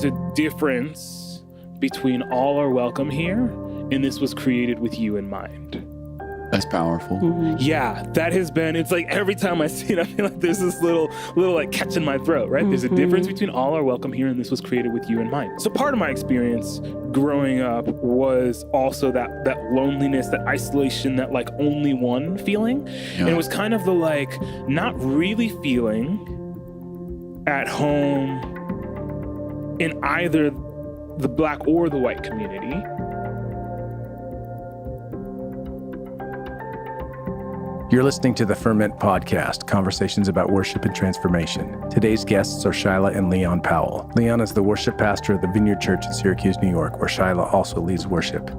a difference between all are welcome here, and this was created with you in mind. That's powerful. Mm-hmm. Yeah, that has been, it's like every time I see it, I feel like there's this little like catch in my throat, right? There's a difference between all are welcome here and this was created with you in mind. So part of my experience growing up was also that loneliness, that isolation, that like only one feeling. Yeah. And it was kind of the like not really feeling at home in either the Black or the white community. You're listening to the Ferment Podcast, conversations about worship and transformation. Today's guests are Shyla and Leon Powell. Leon is the worship pastor of the Vineyard Church in Syracuse, New York, where Shyla also leads worship.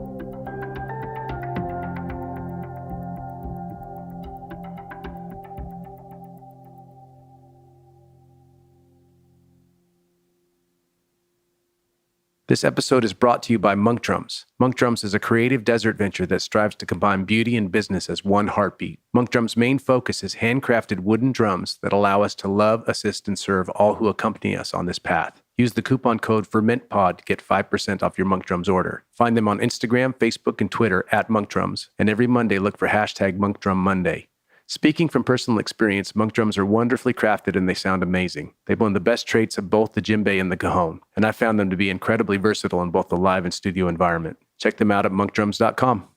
This episode is brought to you by Monk Drums. Monk Drums is a creative desert venture that strives to combine beauty and business as one heartbeat. Monk Drums' main focus is handcrafted wooden drums that allow us to love, assist, and serve all who accompany us on this path. Use the coupon code FERMENTPOD to get 5% off your Monk Drums order. Find them on Instagram, Facebook, and Twitter at Monk Drums. And every Monday, look for hashtag Monk Drum Monday. Speaking from personal experience, monk drums are wonderfully crafted and they sound amazing. They blend the best traits of both the djembe and the cajon, and I found them to be incredibly versatile in both the live and studio environment. Check them out at monkdrums.com.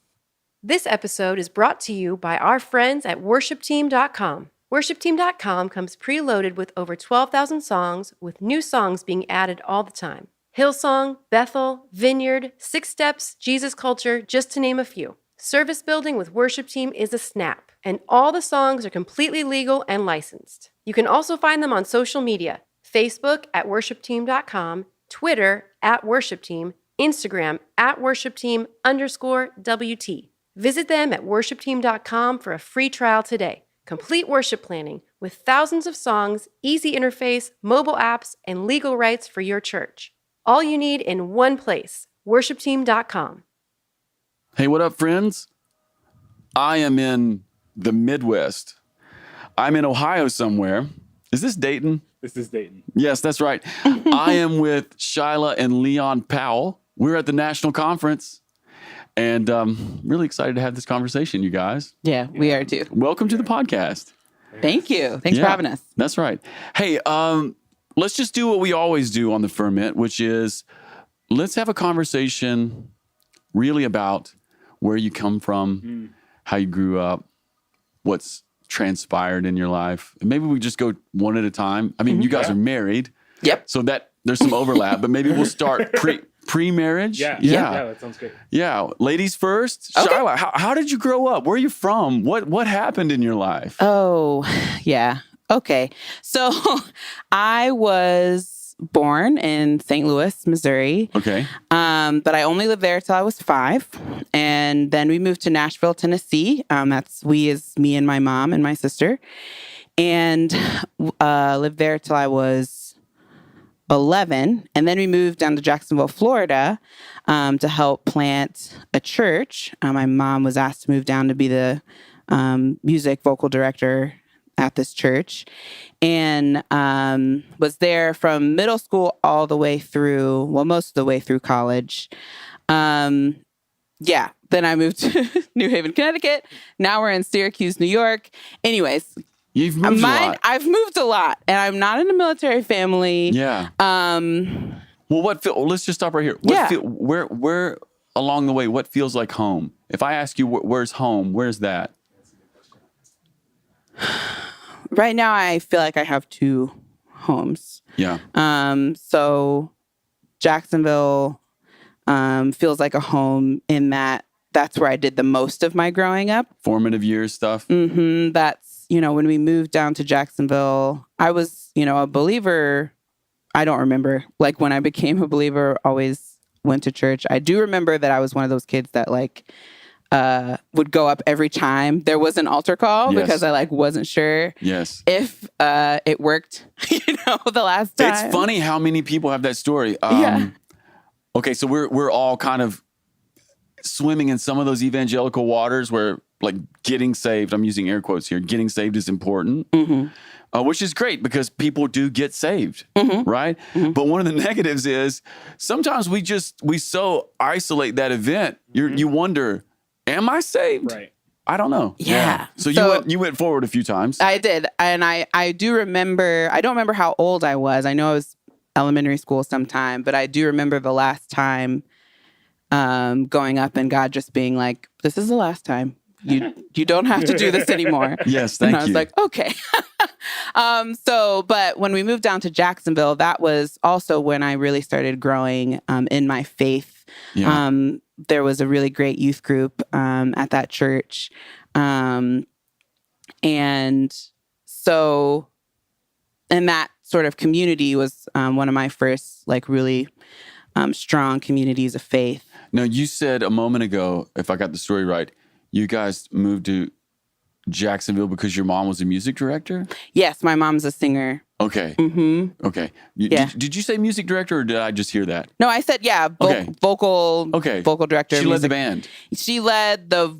This episode is brought to you by our friends at worshipteam.com. Worshipteam.com comes preloaded with over 12,000 songs, with new songs being added all the time. Hillsong, Bethel, Vineyard, Six Steps, Jesus Culture, just to name a few. Service building with Worship Team is a snap, and all the songs are completely legal and licensed. You can also find them on social media, Facebook at worshipteam.com, Twitter at worshipteam, Instagram at worshipteam_WT. Visit them at worshipteam.com for a free trial today. Complete worship planning with thousands of songs, easy interface, mobile apps, and legal rights for your church. All you need in one place, worshipteam.com. Hey, what up, friends? I am in the Midwest. I'm in Ohio somewhere. Is this Dayton? This is Dayton. Yes, that's right. I am with Shyla and Leon Powell. We're at the national conference, and really excited to have this conversation, you guys. Yeah, we are too. Welcome to the podcast. Thank you. Thanks for having us. That's right. Hey, let's just do what we always do on the Ferment, which is let's have a conversation really about where you come from, how you grew up, what's transpired in your life. And maybe we just go one at a time. I mean, you guys are married. Yep. So that there's some overlap, but maybe we'll start pre-marriage. Yeah, that sounds great. Yeah. Ladies first. Okay. Shyla, how did you grow up? Where are you from? What happened in your life? Oh, yeah. Okay. So I was born in St. Louis, Missouri. Okay. But I only lived there till I was 5. And then we moved to Nashville, Tennessee. That's we as me and my mom and my sister. And lived there till I was 11. And then we moved down to Jacksonville, Florida, to help plant a church. My mom was asked to move down to be the music vocal director at this church, and was there from middle school all the way through, most of the way through college. Then I moved to New Haven, Connecticut. Now we're in Syracuse, New York. Anyways, You've moved a lot. I've moved a lot, and I'm not in a military family. Yeah. Well, let's just stop right here. Where along the way, what feels like home? If I ask you where's home, where's that? Right now, I feel like I have 2 homes. Yeah. So Jacksonville feels like a home in that that's where I did the most of my growing up. Formative years stuff. Mm-hmm. That's, when we moved down to Jacksonville, I was, a believer. I don't remember, like, when I became a believer, always went to church. I do remember that I was one of those kids that, like, would go up every time there was an altar call because I wasn't sure if it worked, the last time. It's funny how many people have that story. Okay, so we're all kind of swimming in some of those evangelical waters where like getting saved, I'm using air quotes here, getting saved is important. Mm-hmm. which is great because people do get saved, right? But one of the negatives is sometimes we so isolate that event. You wonder, am I saved? Right. I don't know. Yeah. So you went forward a few times. I did. And I do remember, I don't remember how old I was. I know I was elementary school sometime, but I do remember the last time going up and God just being like, this is the last time. You don't have to do this anymore. Yes, thank you. And I was like, okay. But when we moved down to Jacksonville, that was also when I really started growing in my faith. Yeah. There was a really great youth group at that church. And that sort of community was one of my first, like, really strong communities of faith. Now, you said a moment ago, if I got the story right, you guys moved to Jacksonville because your mom was a music director? Yes, my mom's a singer. Okay. Mm-hmm. Okay. Yeah. Did you say music director or did I just hear that? No, I said, vocal director. She led the band. She led the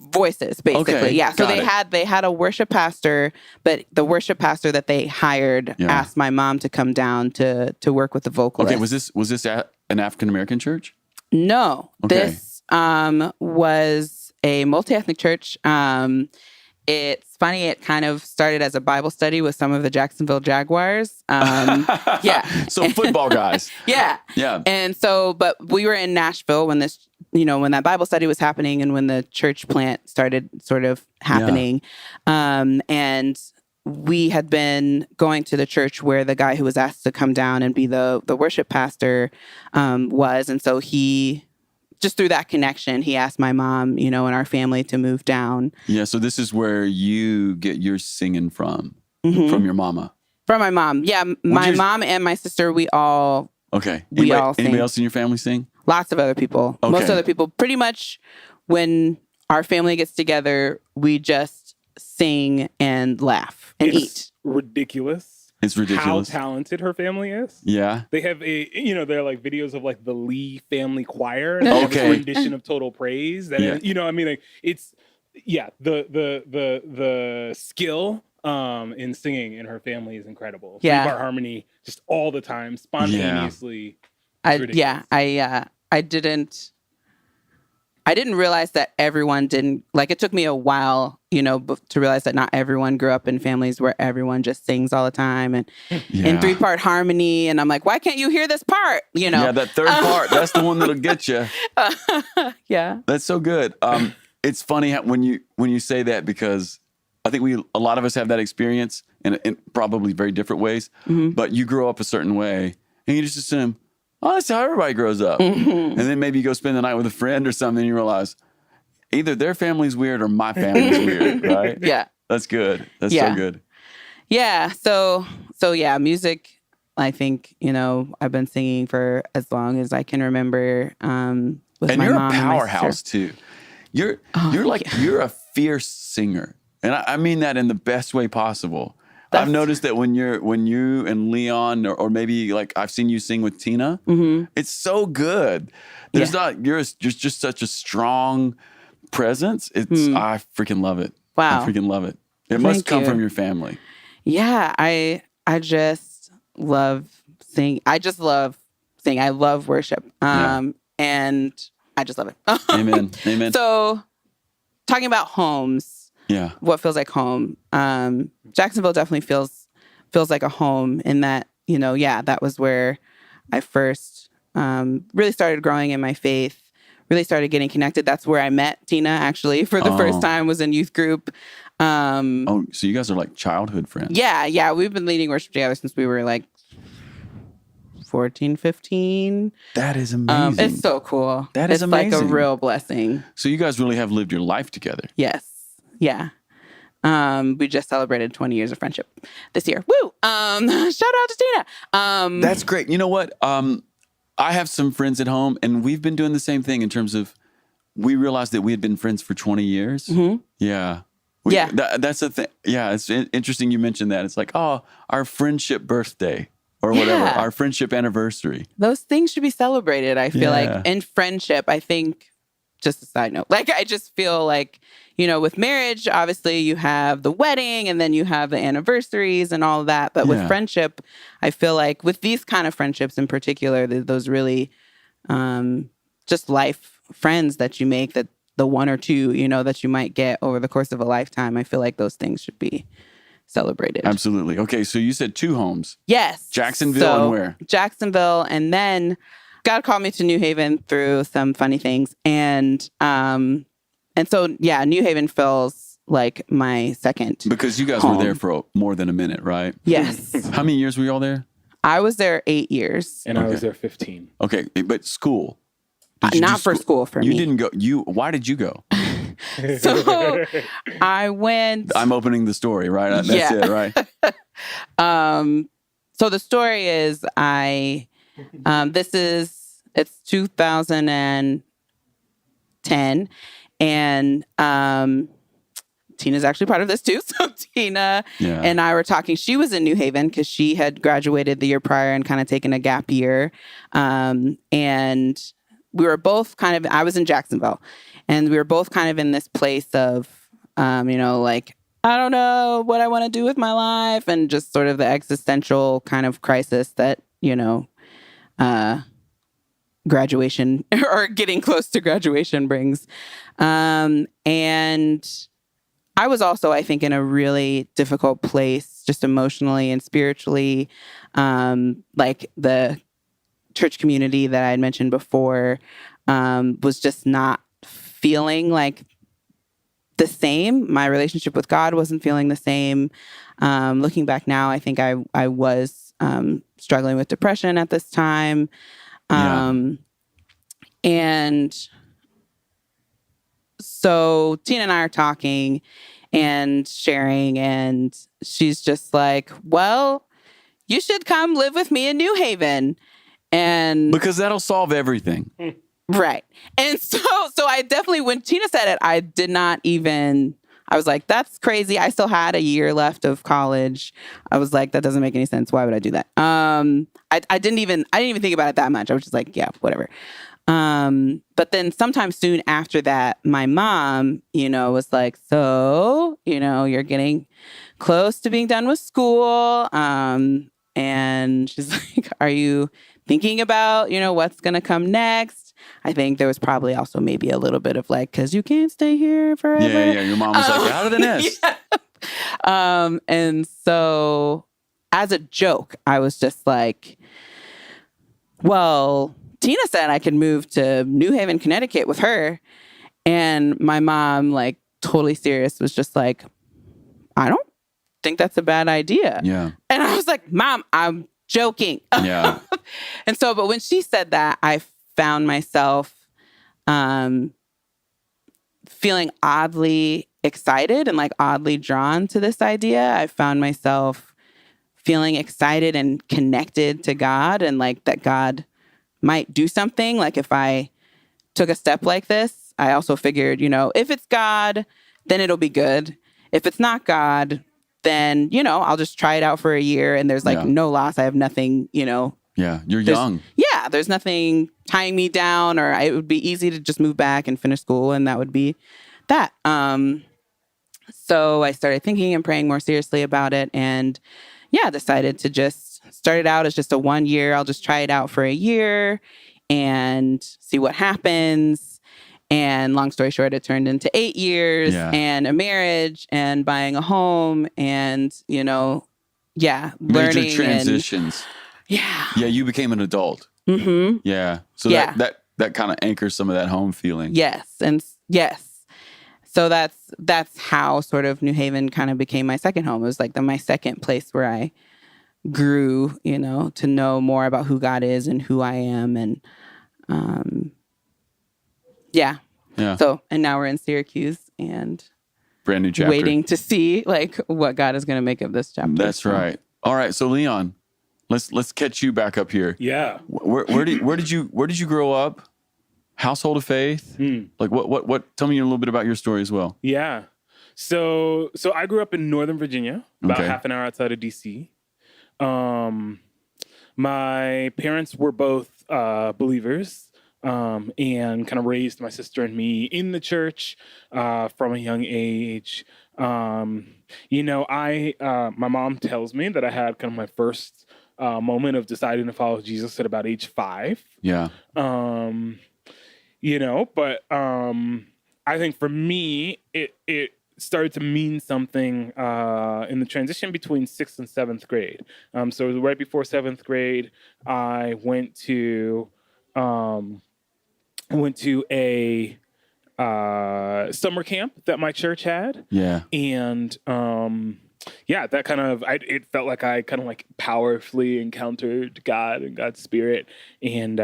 voices, basically. Okay, yeah. So got they had a worship pastor, but the worship pastor that they hired asked my mom to come down to work with the vocalist. Okay. Was this at an African American church? No. Okay. This was a multi-ethnic church. It's funny, it kind of started as a Bible study with some of the Jacksonville Jaguars. Yeah. So football guys. Yeah. Yeah. And so, but we were in Nashville when when that Bible study was happening and when the church plant started sort of happening. And we had been going to the church where the guy who was asked to come down and be the worship pastor was. And so just through that connection, he asked my mom, and our family to move down. Yeah, so this is where you get your singing from your mama. From my mom. Yeah, my mom and my sister, we all Okay. We all sing. Anybody else in your family sing? Lots of other people. Okay. Most other people. Pretty much when our family gets together, we just sing and laugh and eat. Ridiculous. It's ridiculous. How talented her family is. Yeah. They have they're like videos of like the Lee family choir and they have this rendition of Total Praise. That it's the skill in singing in her family is incredible. Yeah. Three-part harmony just all the time, spontaneously. I didn't realize that everyone didn't, like, it took me a while, to realize that not everyone grew up in families where everyone just sings all the time and in three-part harmony. And I'm like, why can't you hear this part? Yeah, that third part, that's the one that'll get you. Yeah. That's so good. It's funny when you say that because I think a lot of us have that experience in probably very different ways, but you grow up a certain way and you just assume, oh, that's how everybody grows up. And then maybe you go spend the night with a friend or something and you realize either their family's weird or my family's weird, right? Yeah. That's good. That's so good. Yeah. So yeah, music, I think, I've been singing for as long as I can remember with my mom and you're my a powerhouse sister. too. You're a fierce singer. And I mean that in the best way possible. I've noticed that when you and Leon, or maybe like I've seen you sing with Tina, it's so good. You're just such a strong presence. I freaking love it. Wow. I freaking love it. It must come from your family. Yeah, I just love singing. I just love singing. I love worship. And I just love it. Amen. Amen. So talking about homes. Yeah. What feels like home. Jacksonville definitely feels like a home in that, that was where I first really started growing in my faith, really started getting connected. That's where I met Tina, actually, for the first time, was in youth group. So you guys are like childhood friends. Yeah. We've been leading worship together since we were like 14, 15. That is amazing. It's so cool. That is amazing. It's like a real blessing. So you guys really have lived your life together. Yes. Yeah. We just celebrated 20 years of friendship this year. Woo! Shout out to Tina. That's great. You know what? I have some friends at home, and we've been doing the same thing in terms of we realized that we had been friends for 20 years. Mm-hmm. Yeah. That's the thing. Yeah, it's interesting you mentioned that. It's like, our friendship birthday or whatever, our friendship anniversary. Those things should be celebrated, I feel like. In friendship, I think, just a side note, like, I just feel like, with marriage, obviously you have the wedding and then you have the anniversaries and all of that. But with friendship, I feel like with these kind of friendships in particular, those really just life friends that you make, that the one or two, that you might get over the course of a lifetime, I feel like those things should be celebrated. Absolutely. Okay, so you said 2 homes. Yes. Jacksonville and where? Jacksonville, and then God called me to New Haven through some funny things, and so New Haven feels like my second. Because you guys home. were there for more than a minute, right? Yes. How many years were y'all there? I was there 8 years. And I was there 15. Okay, but school. Did you Not do for school for you me. You didn't go. Why did you go? So I went. I'm opening the story, right? That's it, right? So the story is it's 2010, and Tina's actually part of this too. So Tina and I were talking. She was in New Haven because she had graduated the year prior and kind of taken a gap year. And we were both I was in Jacksonville, and we were both kind of in this place of, like, I don't know what I want to do with my life, and just sort of the existential kind of crisis that, graduation or getting close to graduation brings. And I was also, I think, in a really difficult place, just emotionally and spiritually. Like the church community that I had mentioned before was just not feeling like the same. My relationship with God wasn't feeling the same. Looking back now, I think I was struggling with depression at this time. And so Tina and I are talking and sharing, and she's just like, well, you should come live with me in New Haven. And because that'll solve everything. Right. And so I definitely, when Tina said it, I was like, that's crazy. I still had a year left of college. I was like, that doesn't make any sense. Why would I do that? I didn't even think about it that much. I was just like, yeah, whatever. But then sometime soon after that, my mom, was like, so, you're getting close to being done with school. And she's like, are you thinking about, what's going to come next? I think there was probably also maybe a little bit of like, because you can't stay here forever. Yeah. Your mom was like, out of the nest. Yeah. And so as a joke, I was just like, well, Tina said I could move to New Haven, Connecticut with her. And my mom, like totally serious, was just like, I don't think that's a bad idea. Yeah. And I was like, Mom, I'm joking. Yeah. And so, but when she said that, I found myself feeling oddly excited and like oddly drawn to this idea. I found myself feeling excited and connected to God, and like that God might do something. Like if I took a step like this, I also figured, if it's God, then it'll be good. If it's not God, then, I'll just try it out for a year, and there's like no loss. I have nothing, Yeah, you're young. Yeah, there's nothing tying me down, or it would be easy to just move back and finish school, and that would be that. So I started thinking and praying more seriously about it, and decided to just start it out as just a 1 year. I'll just try it out for a year and see what happens. And long story short, it turned into 8 years and a marriage and buying a home and, learning. Major transitions. Yeah, you became an adult. Mm-hmm. Yeah. So that kind of anchors some of that home feeling. Yes. And yes. So that's how sort of New Haven kind of became my second home. It was like my second place where I grew, to know more about who God is and who I am. And yeah. So, and now we're in Syracuse and brand new chapter. Waiting to see like what God is going to make of this chapter. That's right. All right. So Leon, let's catch you back up here. Yeah. Where did you grow up? Household of faith? Like what tell me a little bit about your story as well. Yeah. So I grew up in Northern Virginia, about half an hour outside of DC. My parents were both believers. and kind of raised my sister and me in the church from a young age. You know, my mom tells me that I had kind of my first moment of deciding to follow Jesus at about age 5. Yeah. You know, but I think for me, it started to mean something in the transition between 6th and 7th grade. So it was right before 7th grade, I went to a summer camp that my church had. Yeah. And that kind of, it felt like I kind of like powerfully encountered God and God's spirit, and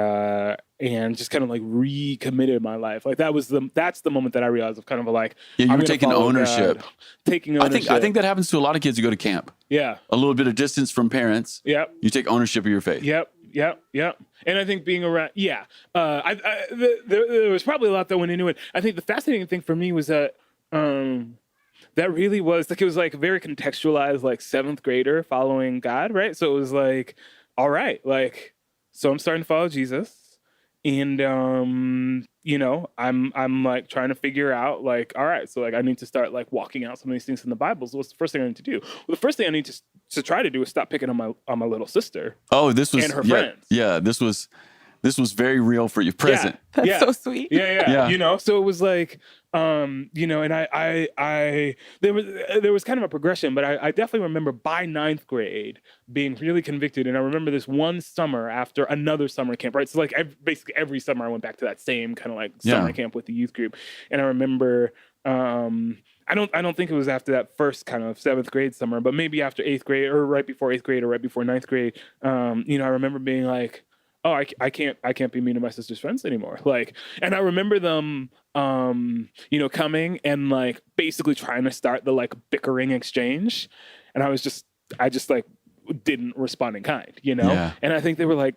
just kind of like recommitted my life. Like that's the moment that I realized of kind of like, Yeah, you I'm were gonna taking follow ownership. God. Taking ownership. I think that happens to a lot of kids who go to camp. Yeah. A little bit of distance from parents. Yep. You take ownership of your faith. Yep. And I think being around, there was probably a lot that went into it. I think the fascinating thing for me was that that really was like, it was like very contextualized, like 7th grader following God, right? So it was like, all right, like, so I'm starting to follow Jesus. And, you know, I'm like trying to figure out like, all right, so like I need to start like walking out some of these things in the Bible. So what's the first thing I need to do? Well, the first thing I need to try to do is stop picking on my little sister. Oh, this was, and her friends. Yeah. This was very real for you. Present. That's so sweet. Yeah. You know, so it was like, you know, and there was kind of a progression, but I definitely remember by 9th grade being really convicted. And I remember this one summer after another summer camp, right? So like basically every summer I went back to that same kind of like summer camp with the youth group. And I remember, I don't think it was after that first kind of 7th grade summer, but maybe after 8th grade or right before 8th grade or right before 9th grade. You know, I remember being like, oh, I can't be mean to my sister's friends anymore. Like, and I remember them, you know, coming and like basically trying to start the like bickering exchange. And I just like didn't respond in kind, you know? Yeah. And I think they were like,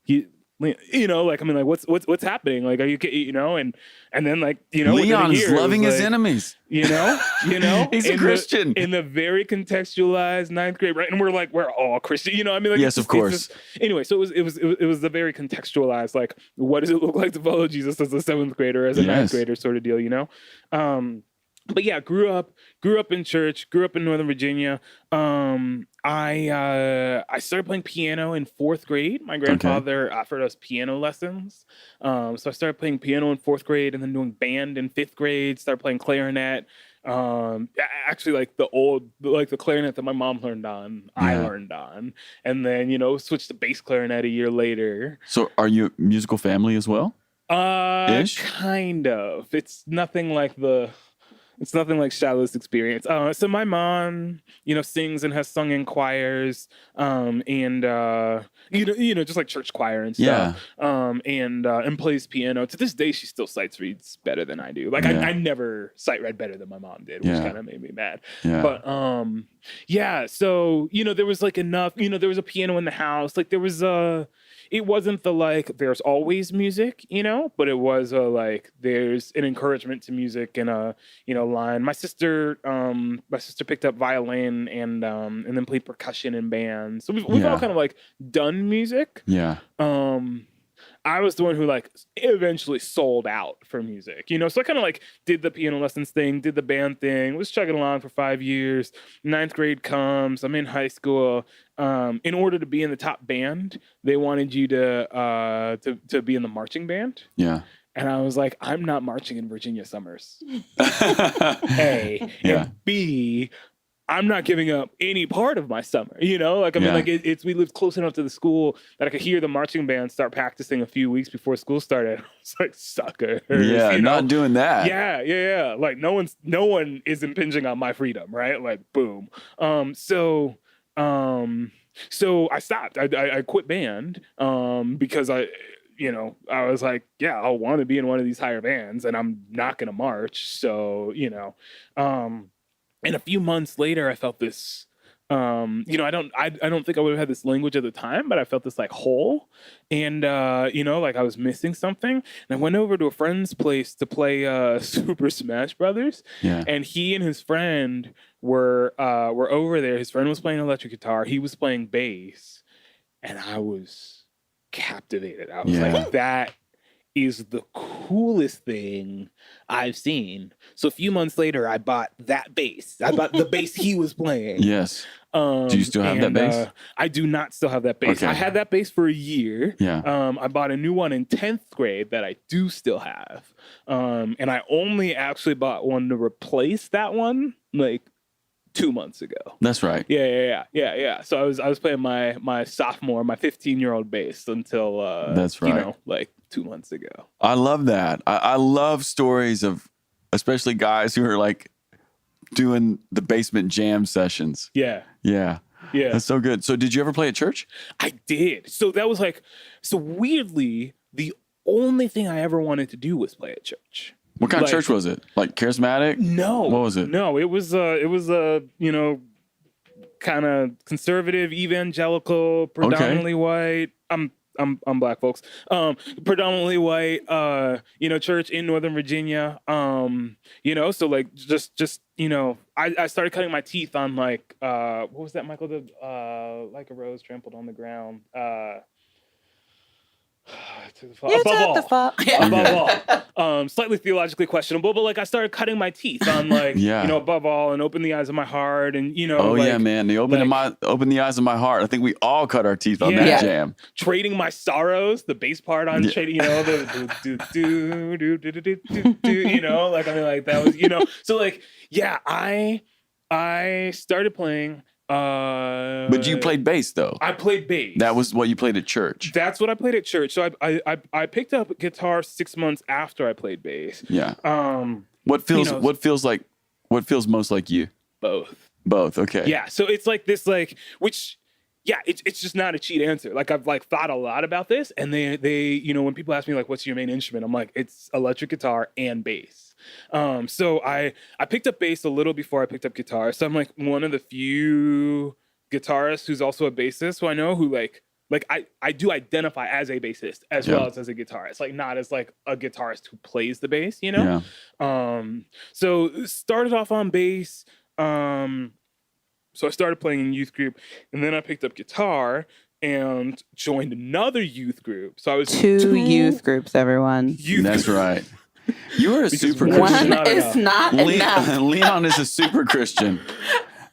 you know, like, I mean, like, what's happening? Like, are you, you know, and then like, you know, Leon is loving his like, enemies. You know, He's a Christian in the very contextualized 9th grade, right? And we're all Christian, you know. I mean, like, yes, of course. Anyway, so it was the very contextualized, like, what does it look like to follow Jesus as a 7th grader, as a 9th grader, sort of deal, you know. But yeah, grew up in church, grew up in Northern Virginia. I started playing piano in 4th grade. My grandfather offered us piano lessons. So I started playing piano in 4th grade and then doing band in 5th grade, started playing clarinet. Actually like the clarinet that my mom learned on, I learned on. And then, you know, switched to bass clarinet a year later. So are you a musical family as well? Ish? Kind of. It's nothing like Shyla's experience. So my mom, you know, sings and has sung in choirs, and you know, just like church choir and stuff. And plays piano. To this day, she still sight reads better than I do. Like I never sight read better than my mom did, which kind of made me mad. Yeah. But so you know, there was like enough. You know, there was a piano in the house. Like there was it wasn't the like there's always music, you know, but it was like there's an encouragement to music and a, you know, line. My sister picked up violin and then played percussion in bands. So we've all kind of like done music. Yeah. I was the one who like eventually sold out for music, you know? So I kind of like did the piano lessons thing, did the band thing, was chugging along for 5 years. 9th grade comes, I'm in high school. In order to be in the top band, they wanted you to be in the marching band. Yeah. And I was like, I'm not marching in Virginia summers. A. And B, I'm not giving up any part of my summer, you know? Like, I mean, like we lived close enough to the school that I could hear the marching band start practicing a few weeks before school started. I was like, sucker. Yeah, you know? not doing that. Yeah. Like no one is impinging on my freedom, right? Like, boom. So I stopped. I quit band because I was like, yeah, I'll want to be in one of these higher bands and I'm not going to march. So, you know, and a few months later, I felt this, you know, I don't think I would have had this language at the time, but I felt this like hole and, you know, like I was missing something. And I went over to a friend's place to play Super Smash Brothers. Yeah. And he and his friend were over there. His friend was playing electric guitar. He was playing bass. And I was captivated. I was like, that is the coolest thing I've seen. So a few months later, I bought that bass. I bought the bass he was playing. Yes. Do you still have that bass? I do not still have that bass. Okay. I had that bass for a year. Yeah. I bought a new one in 10th grade that I do still have. And I only actually bought one to replace that one like 2 months ago. That's right. Yeah. So I was playing my sophomore, my 15-year-old bass until That's right. you know, like 2 months ago. I love that. I love stories of especially guys who are like doing the basement jam sessions. Yeah. That's so good. So did you ever play at church? I did. So that was like, so weirdly, the only thing I ever wanted to do was play at church. What kind of Like- church was it? Like charismatic? No. What was it? No, it was you know, kind of conservative, evangelical, predominantly white. I'm black, folks. Predominantly white, you know, church in Northern Virginia. You know, so like just you know, I started cutting my teeth on like what was that, Michael? Like a rose trampled on the ground. Above all. Slightly theologically questionable, but like I started cutting my teeth on like you know, above all, and open the eyes of my heart, and you know, Oh like, yeah, man. They open the eyes of my heart. I think we all cut our teeth on that jam. Trading my sorrows, the bass part on trading, you know, the do, you know, like I mean, like that was, you know, so like I started playing. But you played bass though. I played bass. That was what you played at church. That's what I played at church. So I picked up guitar 6 months after I played bass. Yeah. What feels most like you? Both. Okay. Yeah. So it's like this, like, which, yeah, it's just not a cheat answer. Like I've like thought a lot about this, and they you know, when people ask me like, what's your main instrument? I'm like, it's electric guitar and bass. So I picked up bass a little before I picked up guitar. So I'm like one of the few guitarists who's also a bassist who I know who like I do identify as a bassist as well as a guitarist, like not as like a guitarist who plays the bass, you know? Yeah. So started off on bass. So I started playing in youth group, and then I picked up guitar and joined another youth group. So I was two youth groups, everyone. That's right. You are a super one Christian. One is not enough. Leon is a super Christian.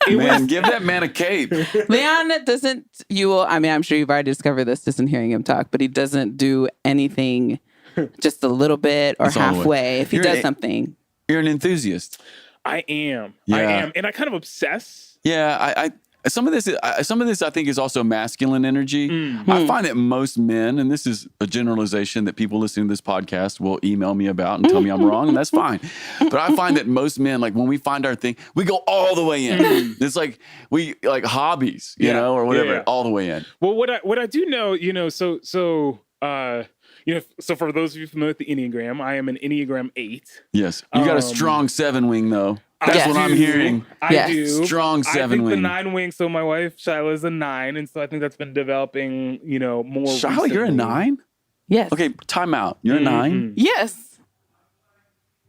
Man, give that man a cape. Leon doesn't, I'm sure you've already discovered this just in hearing him talk, but he doesn't do anything just a little bit or That's all the way. halfway. If he does something. You're an enthusiast. I am. And I kind of obsess. Yeah, some of this I think is also masculine energy. Mm-hmm. I find that most men, and this is a generalization that people listening to this podcast will email me about and tell me I'm wrong, and that's fine. But I find that most men, like when we find our thing, we go all the way in. It's like we like hobbies, you know, or whatever, all the way in. Well, what I do know, you know, so you know, so for those of you familiar with the Enneagram, I am an Enneagram 8. Yes, you got a strong 7 wing though. That's what I'm hearing. I do. Strong 7 wing. I think the 9 wing. So my wife Shyla is a 9, and so I think that's been developing, you know, more. Shyla, you're a 9? Yes. Okay, time out. You're a 9? Yes.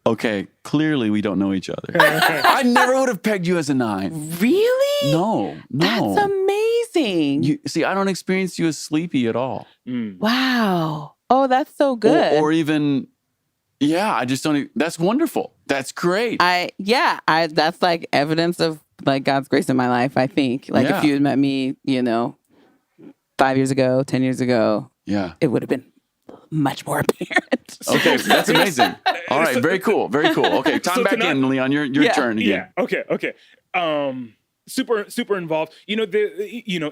Okay, clearly we don't know each other. I never would have pegged you as a 9. Really? No. That's amazing. You see, I don't experience you as sleepy at all. Wow. Oh, that's so good. Or even, I just don't. That's wonderful. That's great. That's like evidence of like God's grace in my life, I think. Like if you had met me, you know, 5 years ago, 10 years ago, it would have been much more apparent. Okay, that's amazing. All right, very cool. Very cool. Okay, time back in, Leon. Your turn again. Yeah. Okay. Super involved. You know,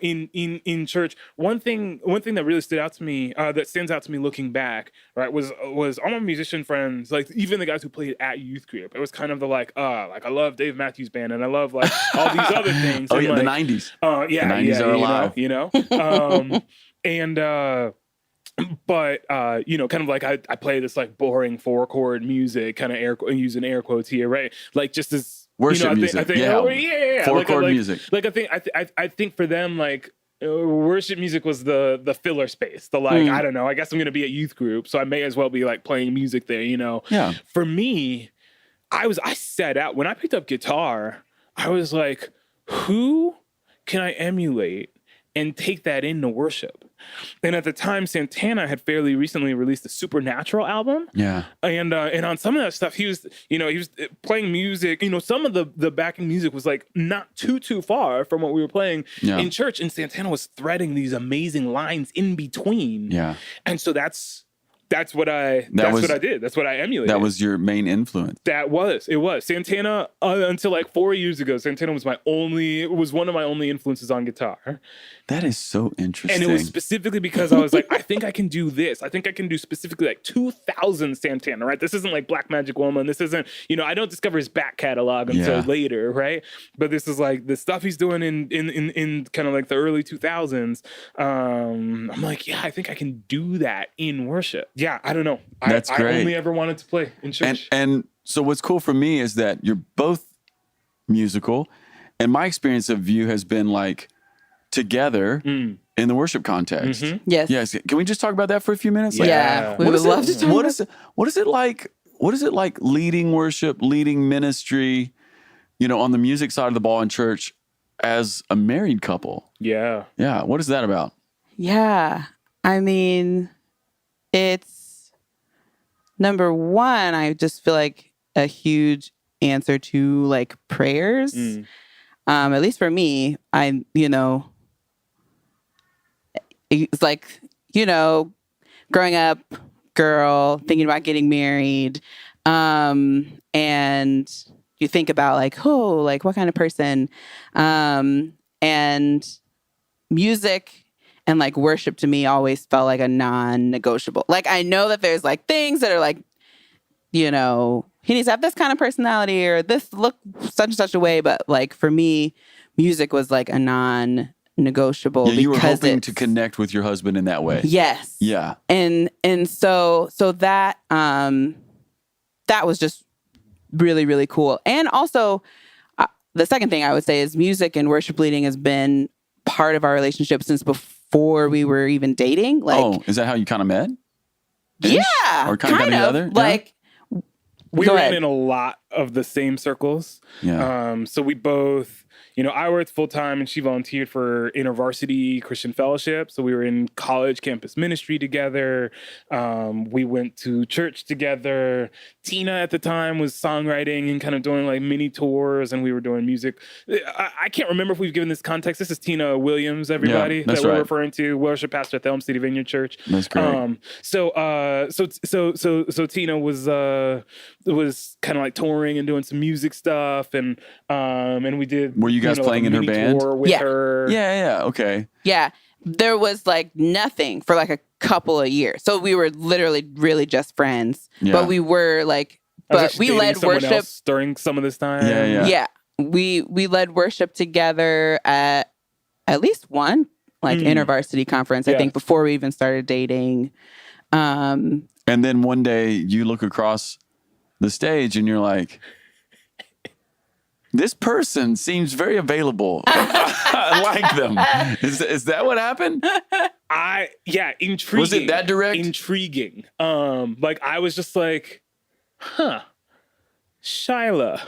in church, one thing that really stood out to me, that stands out to me looking back, right, was all my musician friends, like even the guys who played at youth group. It was kind of the like I love Dave Matthews Band, and I love like all these other things. Oh and, yeah, like, the 90s. The 90s are alive. You know. But you know, kind of like I play this like boring 4-chord music, kind of using air quotes here, right? Like just as worship music. I think 4-chord music. Like I think for them, like worship music was the filler space. The like I don't know. I guess I'm gonna be a youth group, so I may as well be like playing music there. You know. Yeah. For me, I set out when I picked up guitar. I was like, who can I emulate and take that into worship? And at the time, Santana had fairly recently released the Supernatural album. Yeah. And on some of that stuff, he was playing music. Some of the backing music was like not too far from what we were playing in church. And Santana was threading these amazing lines in between. Yeah. And so that's what I did. That's what I emulated. That was your main influence. It was Santana until like 4 years ago. Santana was one of my only influences on guitar. That is so interesting. And it was specifically because I was like, I think I can do this. I think I can do specifically like 2000 Santana, right? This isn't like Black Magic Woman. This isn't, I don't discover his back catalog until later, right? But this is like the stuff he's doing in kind of like the early 2000s. I'm like, yeah, I think I can do that in worship. Yeah, I don't know. That's great. I only ever wanted to play in church. And so what's cool for me is that you're both musical, and my experience of you has been like together in the worship context. Mm-hmm. Yes. Can we just talk about that for a few minutes? We would love to talk what is it like? What is it like leading worship, leading ministry, on the music side of the ball in church as a married couple? Yeah. Yeah. What is that about? Yeah. I mean, it's number one, I just feel like a huge answer to like prayers. At least for me, it's like, growing up, girl, thinking about getting married. And you think about like, what kind of person? And music and like worship to me always felt like a non-negotiable. Like, I know that there's like things that are like, he needs to have this kind of personality or this look such and such a way. But like for me, music was like a non-negotiable. Yeah, you were hoping to connect with your husband in that way. Yes. Yeah. And so that was just really, really cool. And also the second thing I would say is music and worship leading has been part of our relationship since before we were even dating. Like, is that how you kind of met? Yeah. Or kind of got together? Like, we ran in a lot of the same circles. Yeah. So we both, I worked full time and she volunteered for InterVarsity Christian Fellowship. So we were in college campus ministry together. We went to church together. Tina at the time was songwriting and kind of doing like mini tours, and we were doing music. I can't remember if we've given this context. This is Tina Williams, everybody, that we're referring to, worship pastor at the Elm City Vineyard Church. That's great. So Tina was kind of like touring and doing some music stuff, and we did. Were you guys playing in her band? With her. Yeah. Okay. Yeah. There was like nothing for like a couple of years. So we were literally really just friends. Yeah. But we were like, we led worship during some of this time. Yeah. We led worship together at least one like InterVarsity conference, I think, before we even started dating. And then one day you look across the stage and you're like, this person seems very available. I like them. Is that what happened? Intriguing. Was it that direct? Intriguing. Like I was just like, Shyla,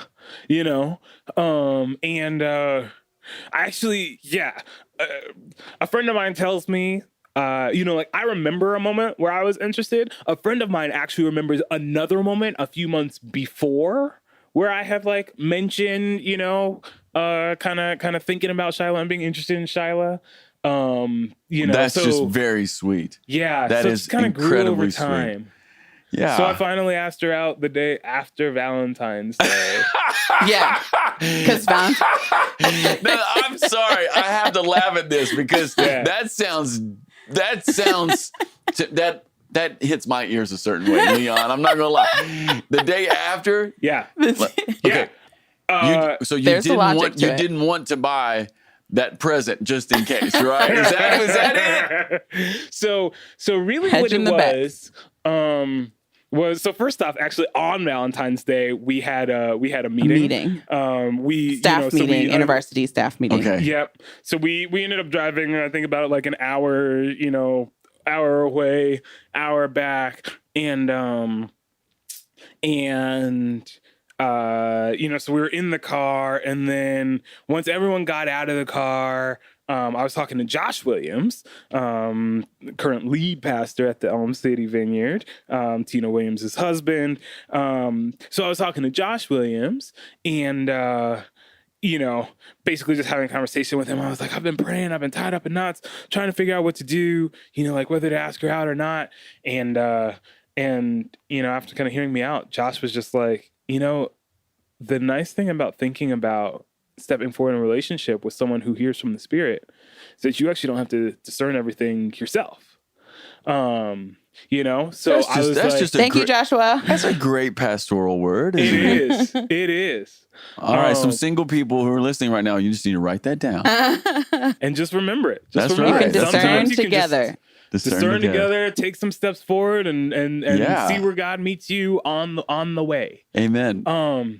a friend of mine tells me, I remember a moment where I was interested. A friend of mine actually remembers another moment a few months before where I have like mentioned, kind of thinking about Shyla and being interested in Shyla. That's just very sweet. Yeah, that is kind of grew over sweet. time. Yeah. So I finally asked her out the day after Valentine's Day. Yeah, because Valentine's. No, I'm sorry, I have to laugh at this because that hits my ears a certain way, Leon. I'm not gonna lie. The day after, okay. You didn't want to buy that present just in case, right? Is that it? So really, what it was so first off, actually on Valentine's Day we had a meeting. InterVarsity staff meeting. Okay. Yep. So we ended up driving, I think about like an hour, hour away, hour back, and so we were in the car, and then once everyone got out of the car, I was talking to Josh Williams, current lead pastor at the Elm City Vineyard, Tina Williams' husband. So I was talking to Josh Williams, and basically just having a conversation with him. I was like, I've been praying, I've been tied up in knots, trying to figure out what to do, like whether to ask her out or not. And after kind of hearing me out, Josh was just like, the nice thing about thinking about stepping forward in a relationship with someone who hears from the Spirit is that you actually don't have to discern everything yourself. So Thank you, Joshua. That's a great pastoral word. It is. It is. All right, some single people who are listening right now, you just need to write that down. And just remember it. That's remember right. it. Discern Sometimes you can together. discern together, take some steps forward, and see where God meets you on the way. Amen. But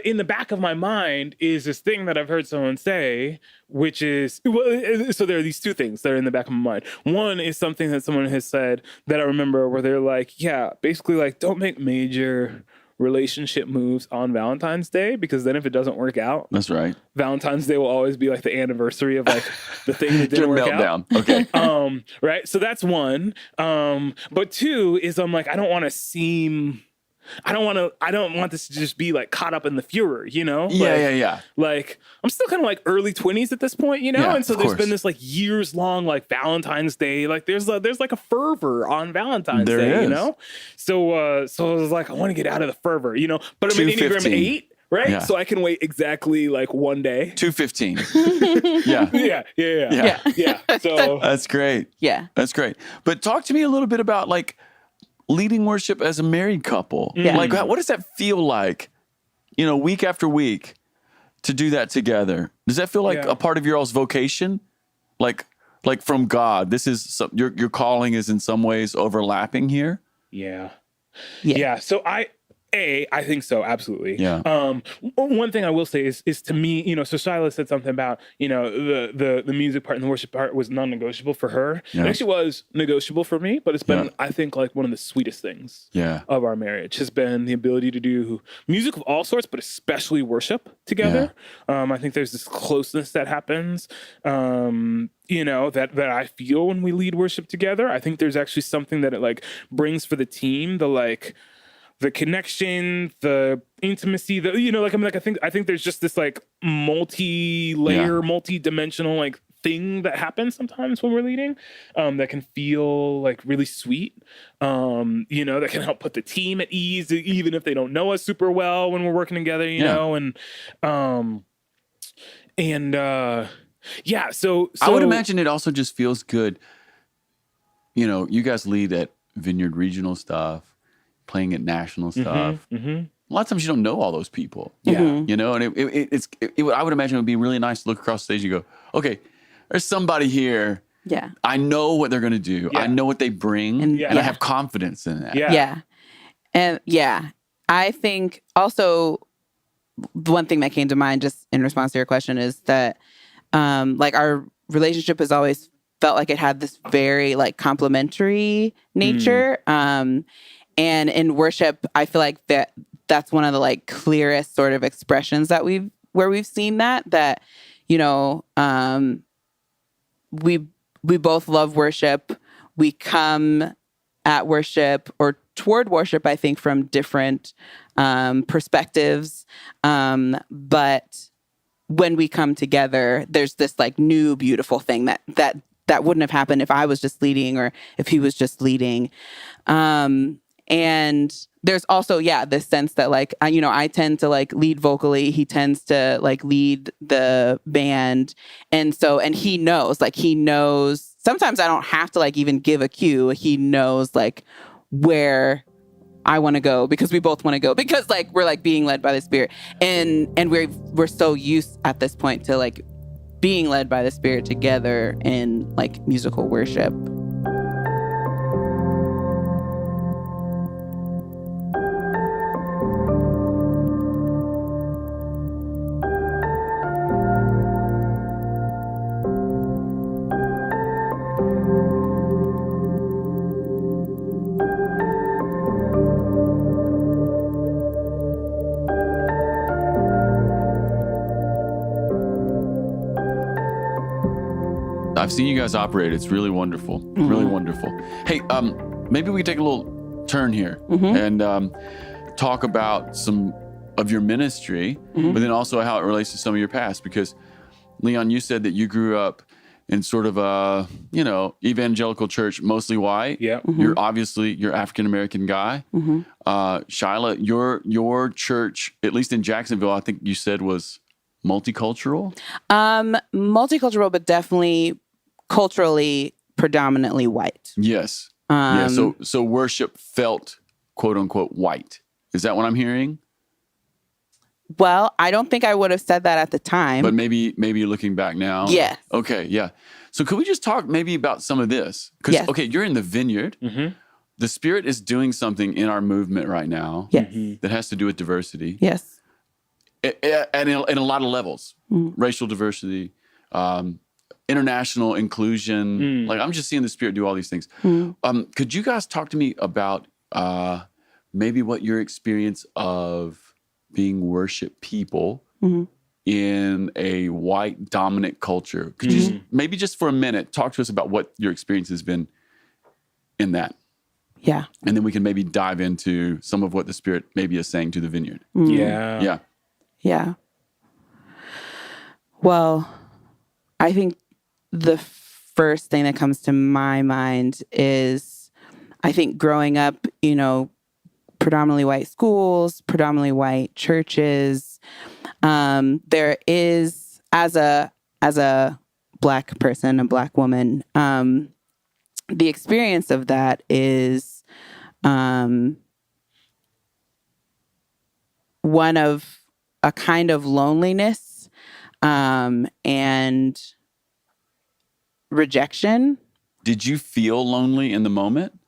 in the back of my mind is this thing that I've heard someone say, which is, so there are these two things that are in the back of my mind. One is something that someone has said that I remember where they're like, basically like, don't make major relationship moves on Valentine's Day, because then if it doesn't work out, that's right. Valentine's Day will always be like the anniversary of like the thing that didn't work out. Okay. Right. So that's one. But two is I'm like, I don't want this to just be like caught up in the furor, Yeah. Like I'm still kind of like early 20s at this point, Yeah, and so of there's course. been this like years long like Valentine's Day, like there's like a fervor on Valentine's There Day, is. So I was like, I want to get out of the fervor, but I'm an Enneagram 215. 8. Right. Yeah. So I can wait exactly like one day. 2:15. Yeah. Yeah. So That's great. Yeah. That's great. But talk to me a little bit about like leading worship as a married couple. Yeah. Like, what does that feel like, week after week to do that together? Does that feel like a part of your all's vocation? Like from God, this is your calling is in some ways overlapping here? Yeah. So I think so. Absolutely. Yeah. One thing I will say is to me, so Shyla said something about, the music part and the worship part was non-negotiable for her. Yeah. It actually was negotiable for me, but it's been, I think, like one of the sweetest things of our marriage has been the ability to do music of all sorts, but especially worship together. I think there's this closeness that happens, that I feel when we lead worship together. I think there's actually something that it like brings for the team, the connection, the intimacy, I think there's just this like multi-layer, multi-dimensional like thing that happens sometimes when we're leading, that can feel like really sweet, that can help put the team at ease, even if they don't know us super well when we're working together, so I would imagine it also just feels good. You guys lead at Vineyard regional stuff, playing at national stuff. A lot of times you don't know all those people. And I would imagine it would be really nice to look across the stage and go, okay, there's somebody here. Yeah. I know what they're going to do. I know what they bring, and I have confidence in that. Yeah. And I think also the one thing that came to mind just in response to your question is that like our relationship has always felt like it had this very like complementary nature. And in worship, I feel like that's one of the like clearest sort of expressions that we've seen that we both love worship. We come at worship or toward worship, I think, from different perspectives. But when we come together, there's this like new beautiful thing that wouldn't have happened if I was just leading or if he was just leading. And there's also, this sense that like, I tend to like lead vocally. He tends to like lead the band. And he knows, sometimes I don't have to like even give a cue. He knows like where I want to go because we both want to go because like, we're like being led by the Spirit and we're so used at this point to like being led by the Spirit together in like musical worship. I've seen you guys operate. It's really wonderful. Really wonderful. Hey, maybe we take a little turn here and talk about some of your ministry, but then also how it relates to some of your past. Because, Leon, you said that you grew up in sort of a, evangelical church, mostly white. Yeah. You're African-American guy. Shyla, your church, at least in Jacksonville, I think you said was multicultural? Multicultural, but definitely culturally predominantly white. Yes. So worship felt quote unquote white. Is that what I'm hearing? Well, I don't think I would have said that at the time. But maybe looking back now. Yes. Okay, yeah. So could we just talk maybe about some of this? Because, Yes. okay, you're in the Vineyard. The Spirit is doing something in our movement right now Yes. that has to do with diversity. Yes. And in a lot of levels. Racial diversity, international inclusion. Like, I'm just seeing the Spirit do all these things. Could you guys talk to me about maybe what your experience of being worship people in a white dominant culture? Could you maybe just for a minute talk to us about what your experience has been in that? Yeah. And then we can maybe dive into some of what the Spirit maybe is saying to the Vineyard. Yeah. Yeah. Well, I think the first thing that comes to my mind is, I think growing up, predominantly white schools, predominantly white churches. There is, as a Black person, a Black woman, the experience of that is one of a kind of loneliness and rejection. Did you feel lonely in the moment?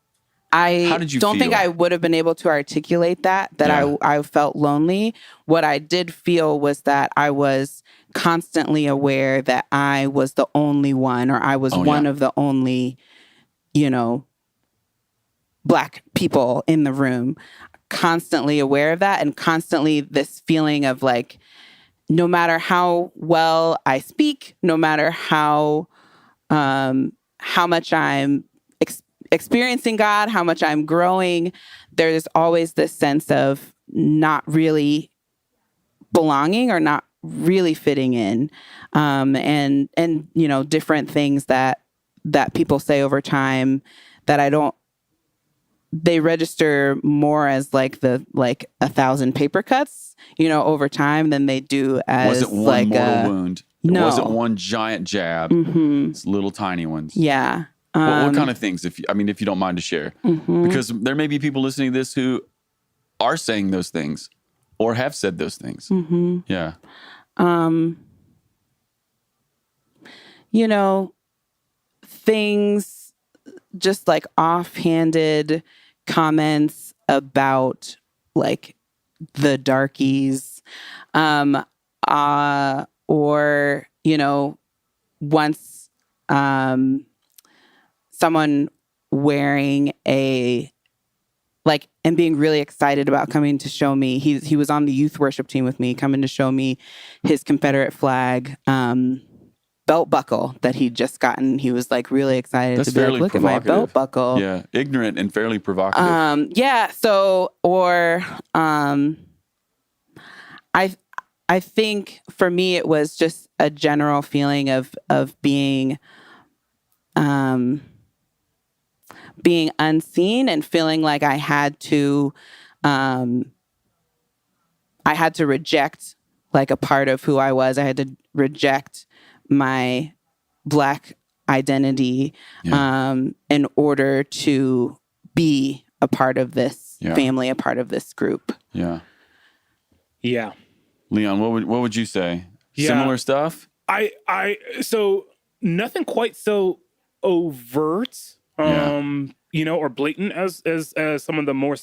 How did you don't think feel? I would have been able to articulate that Yeah. I felt lonely. What I did feel was that I was constantly aware that I was the only one, or I was one of the only, Black people in the room. Constantly aware of that, and constantly this feeling of like, no matter how well I speak, no matter how much I'm experiencing God, how much I'm growing, there's always this sense of not really belonging or not really fitting in. And different things that people say over time that they register more as like 1,000 paper cuts, over time than they do as wasn't one like mortal a wound. No. It wasn't one giant jab. It's little tiny ones. Yeah. What kind of things, if you don't mind to share? Because there may be people listening to this who are saying those things or have said those things. Yeah. Things just like offhanded comments about like the darkies, or, once, someone wearing and being really excited about coming to show me. He was on the youth worship team with me, coming to show me his Confederate flag belt buckle that he'd just gotten. He was like really excited That's to be like, fairly look at my provocative. belt buckle. Yeah. Ignorant and fairly provocative. I think for me it was just a general feeling of being unseen and feeling like I had to reject like a part of who I was. I had to reject my Black identity in order to be a part of this family, a part of this group. Yeah. Yeah. Leon, what would you say? Yeah. Similar stuff? So nothing quite so overt, or blatant as some of the more,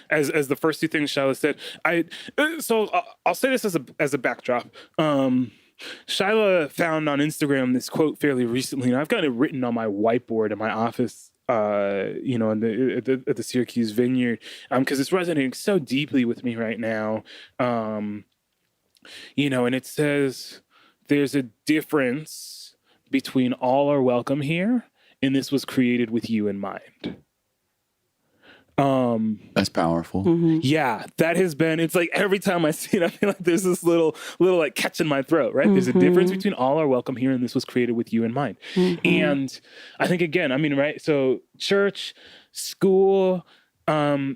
as the first two things Shyla said. I'll say this as a backdrop. Shyla found on Instagram this quote fairly recently, and I've got it written on my whiteboard in my office, at the Syracuse Vineyard, because it's resonating so deeply with me right now. And it says, there's a difference between all are welcome here, and this was created with you in mind. That's powerful. Yeah, that has been, it's like every time I see it, I feel like there's this little like catch in my throat, right? There's a difference between all are welcome here and this was created with you in mind. And I think, again, I mean, right? So church, school, there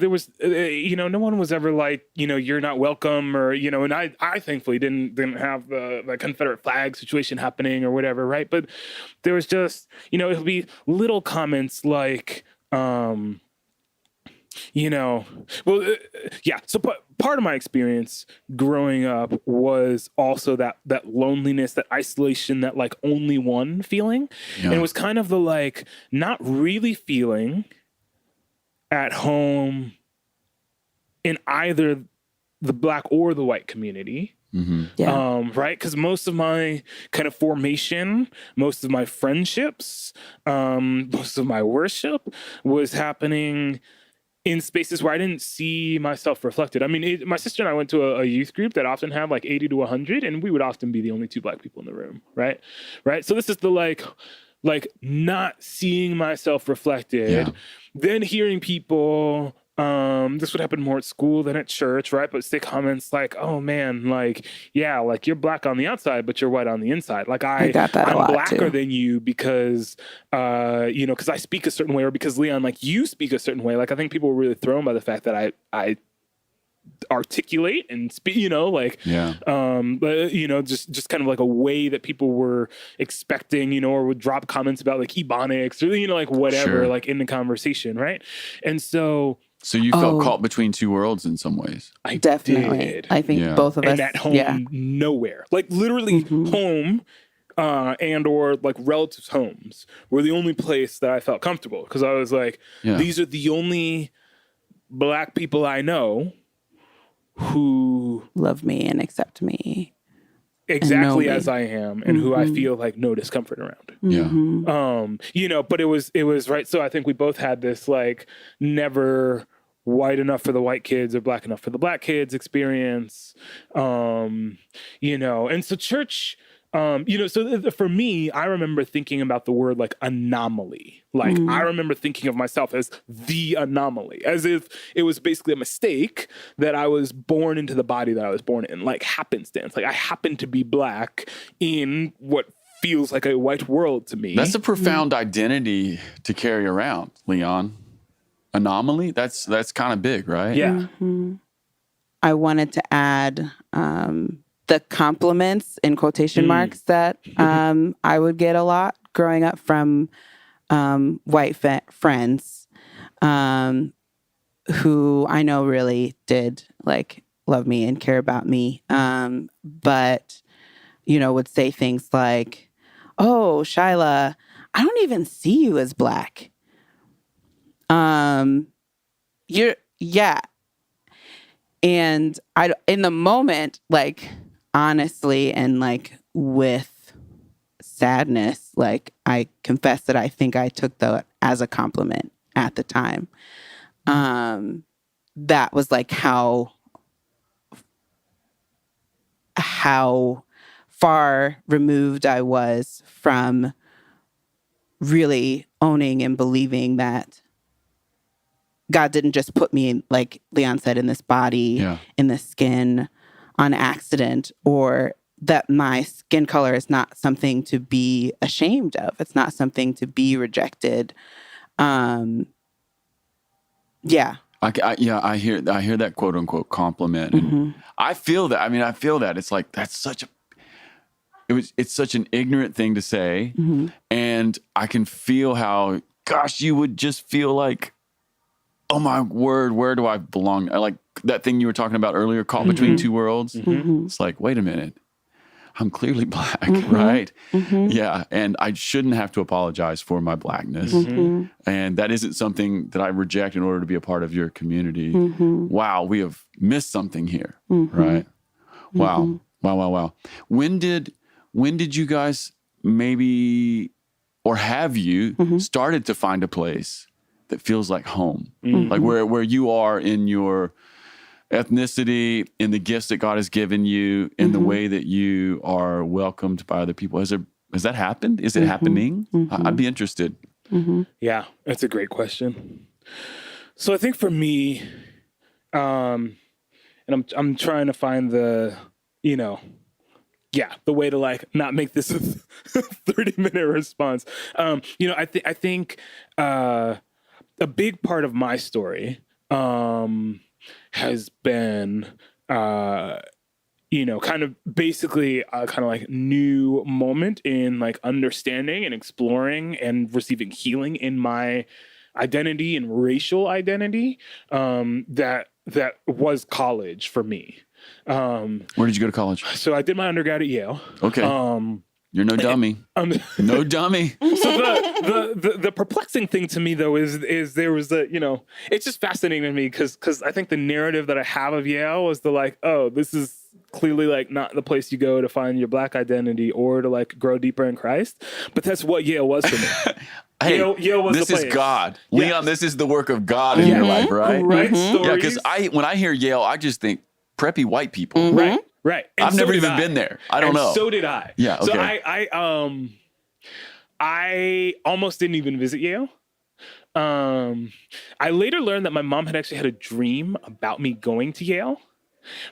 was, no one was ever like, you're not welcome, or, and I thankfully didn't have the Confederate flag situation happening or whatever, right? But there was just, it'll be little comments like, So part of my experience growing up was also that loneliness, that isolation, that like only one feeling. Yeah. And it was kind of the like not really feeling at home in either the Black or the white community. Right? Because most of my kind of formation, most of my friendships, most of my worship was happening in spaces where I didn't see myself reflected. I mean, my sister and I went to a youth group that often had like 80 to 100, and we would often be the only two Black people in the room, right? So this is the like not seeing myself reflected, then hearing people, this would happen more at school than at church, right? But say comments like, oh man, like, yeah, like you're Black on the outside, but you're white on the inside. Like I'm Blacker than you because, because I speak a certain way, or because Leon, like you speak a certain way. Like I think people were really thrown by the fact that I articulate and speak, just kind of like a way that people were expecting, or would drop comments about like ebonics or, like whatever, like in the conversation. Right. And so you felt caught between two worlds in some ways. I did. I think both of us. And at home, nowhere, like literally home, and or like relatives' homes were the only place that I felt comfortable. Cause I was like, these are the only Black people I know who love me and accept me exactly as I am, and who I feel like no discomfort around. But it was right. So I think we both had this like never white enough for the white kids or Black enough for the Black kids experience. And so church, so for me, I remember thinking about the word like anomaly. Like I remember thinking of myself as the anomaly, as if it was basically a mistake that I was born into the body that I was born in, like happenstance. Like I happen to be Black in what feels like a white world to me. That's a profound identity to carry around, Leon. Anomaly? That's kind of big, right? Yeah. I wanted to add the compliments in quotation marks that I would get a lot growing up from white friends who I know really did like love me and care about me, but would say things like, "Oh, Shyla, I don't even see you as Black. You're And in the moment, like honestly, and like with sadness, like I confess that I think I took that as a compliment at the time. That was like how far removed I was from really owning and believing that God didn't just put me, like Leon said, in this body, in this skin on accident, or that my skin color is not something to be ashamed of. It's not something to be rejected. I hear that quote unquote compliment. And I feel that. I mean, I feel that it's like, it's such an ignorant thing to say. And I can feel how, gosh, you would just feel like, oh my word, where do I belong? Like that thing you were talking about earlier, caught between two worlds. It's like, wait a minute, I'm clearly Black, right? Yeah, and I shouldn't have to apologize for my Blackness. And that isn't something that I reject in order to be a part of your community. Wow, we have missed something here, right? Wow. When did you guys maybe, or have you started to find a place that feels like home, like where you are in your ethnicity, in the gifts that God has given you, in the way that you are welcomed by other people? Has there Has that happened? Is it happening? I'd be interested. Yeah, that's a great question. So I think for me, and I'm trying to find the way to like not make this a 30-minute response. I think a big part of my story has been kind of basically a kind of like new moment in like understanding and exploring and receiving healing in my identity and racial identity that was college for me. Where did you go to college? So I did my undergrad at Yale. Okay. You're no dummy. No dummy. So the perplexing thing to me though is there was it's just fascinating to me because I think the narrative that I have of Yale was the like, oh, this is clearly like not the place you go to find your Black identity or to like grow deeper in Christ, but that's what Yale was for me. Hey, Yale was this the place. is God. Yes. Leon, this is the work of God in your life, right? Right. Yeah, because when I hear Yale, I just think preppy white people. Right. And I've never even been there. I don't know. So did I. Yeah. Okay. So I almost didn't even visit Yale. I later learned that my mom had actually had a dream about me going to Yale,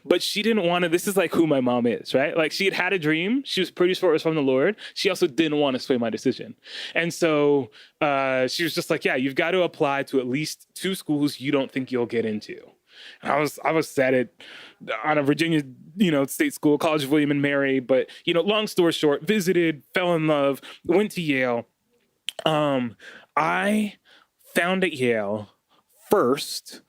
but she didn't want to. This is like who my mom is, right? Like she had a dream. She was pretty sure it was from the Lord. She also didn't want to sway my decision. And so she was just like, yeah, you've got to apply to at least 2 schools you don't think you'll get into. And I was set on a Virginia, state school, College of William and Mary. But, long story short, visited, fell in love, went to Yale. I found at Yale first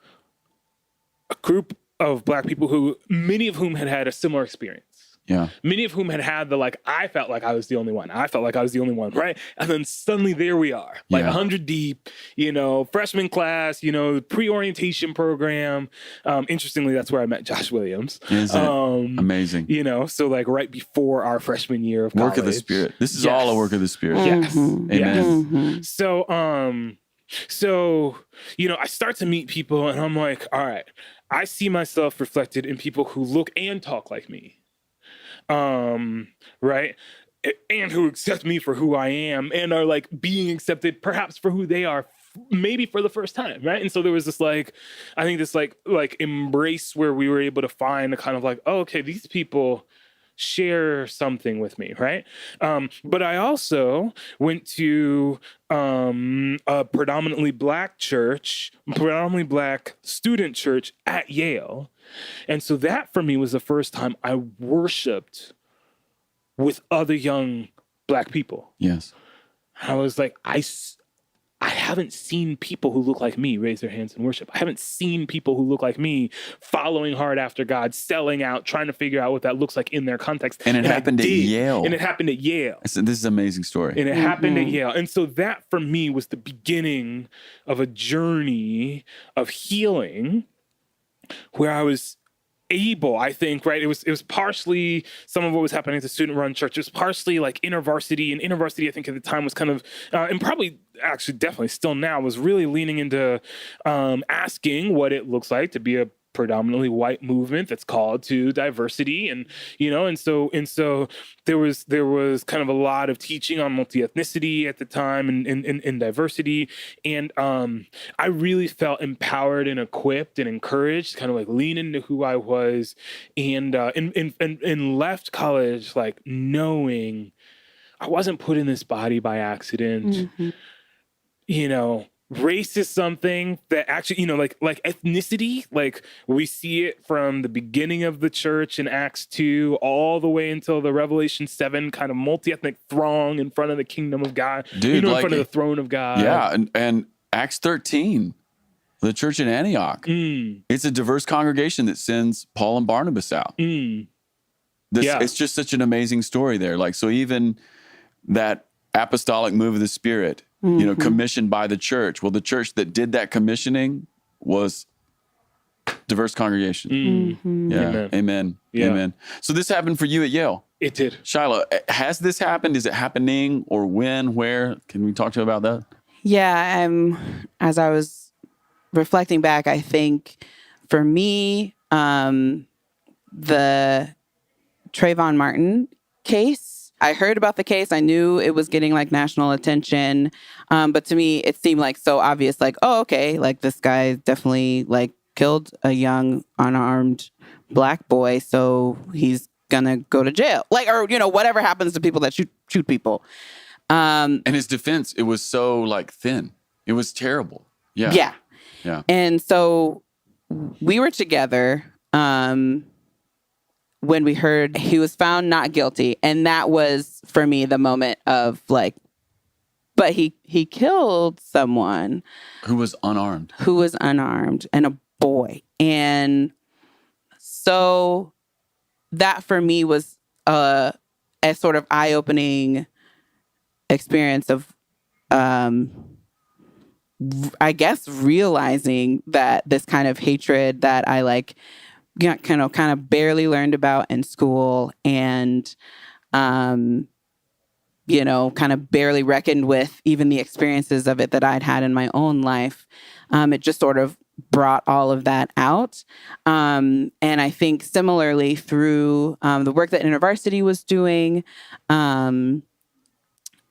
a group of Black people many of whom had a similar experience. Yeah. Many of whom had the like, I felt like I was the only one. Right? And then suddenly there we are, like 100 deep, freshman class, pre-orientation program. Interestingly, that's where I met Josh Williams. Is it? Amazing. So like right before our freshman year of college. Work of the Spirit. This is all a work of the Spirit. Yes. Amen. Yes. So, I start to meet people and I'm like, all right, I see myself reflected in people who look and talk like me. Right. And who accept me for who I am and are like being accepted perhaps for who they are, maybe for the first time. Right. And so there was this like, I think this like embrace where we were able to find a kind of like, oh, okay, these people share something with me. Right. But I also went to a predominantly Black student church at Yale. And so that for me was the first time I worshiped with other young Black people. Yes. I was like, I haven't seen people who look like me raise their hands in worship. I haven't seen people who look like me following hard after God, selling out, trying to figure out what that looks like in their context. And it happened at Yale. And it happened at Yale. This is an amazing story. And it happened at Yale. And so that for me was the beginning of a journey of healing where I was able, I think, right? It was partially some of what was happening at the student-run church. It was partially like InterVarsity, and InterVarsity, I think at the time was kind of, and probably actually definitely still now, was really leaning into asking what it looks like to be a predominantly white movement that's called to diversity, and so there was kind of a lot of teaching on multi-ethnicity at the time and diversity, and I really felt empowered and equipped and encouraged to kind of like lean into who I was, and left college like knowing I wasn't put in this body by accident. Race is something that actually, like ethnicity, like we see it from the beginning of the church in Acts 2 all the way until the Revelation 7 kind of multi-ethnic throng in front of the kingdom of God, Dude, in front of the throne of God. Yeah, and Acts 13, the church in Antioch, it's a diverse congregation that sends Paul and Barnabas out. It's just such an amazing story there. Like, so even that apostolic move of the Spirit, commissioned by the church. Well, the church that did that commissioning was diverse congregation. Yeah. Amen. Yeah. Amen. So this happened for you at Yale. It did. Shyla, has this happened? Is it happening, or when, where? Can we talk to you about that? Yeah. As I was reflecting back, I think for me, the Trayvon Martin case I heard about the case. I knew it was getting like national attention. But to me, it seemed like so obvious, like, oh, okay, like this guy definitely like killed a young unarmed Black boy. So he's gonna go to jail. Like, or, you know, whatever happens to people that shoot people. And his defense, it was so like thin. It was terrible. Yeah. Yeah. Yeah. And so we were together when we heard he was found not guilty. And that was, for me, the moment of like, but he killed someone. Who was unarmed. And a boy. And so that for me was a sort of eye-opening experience of, I guess, realizing that this kind of hatred that I like kind of barely learned about in school and, you know, kind of barely reckoned with even the experiences of it that I'd had in my own life. It just sort of brought all of that out. And I think similarly through the work that InterVarsity was doing,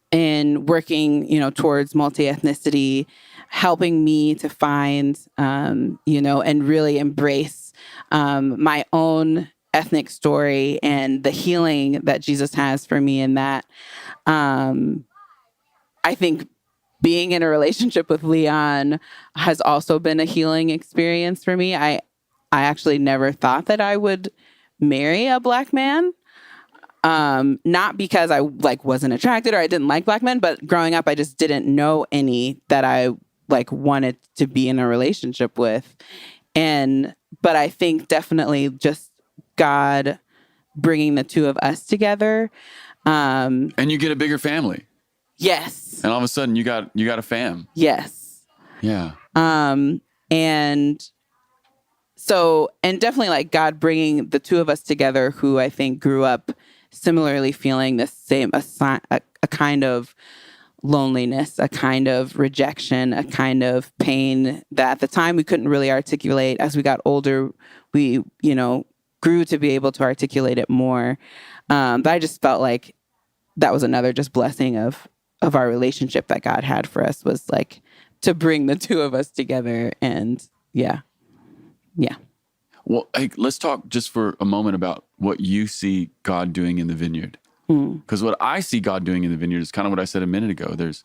and working, you know, towards multi-ethnicity, helping me to find, you know, and really embrace my own ethnic story and the healing that Jesus has for me in that. I think being in a relationship with Leon has also been a healing experience for me. I actually never thought that I would marry a Black man. Not because I like wasn't attracted or I didn't like Black men, but growing up, I just didn't know any that I like wanted to be in a relationship with. But I think definitely just God bringing the two of us together. And you get a bigger family. Yes. And all of a sudden you got a fam. Yes. Yeah. And so, and definitely like God bringing the two of us together, who I think grew up similarly feeling the same, a kind of loneliness, a kind of rejection, a kind of pain that at the time we couldn't really articulate. As we got older, we, you know, grew to be able to articulate it more. But I just felt like that was another just blessing of our relationship that God had for us, was like to bring the two of us together. And yeah. Well, hey, let's talk just for a moment about what you see God doing in the vineyard. Because what I see God doing in the vineyard is kind of what I said a minute ago. There's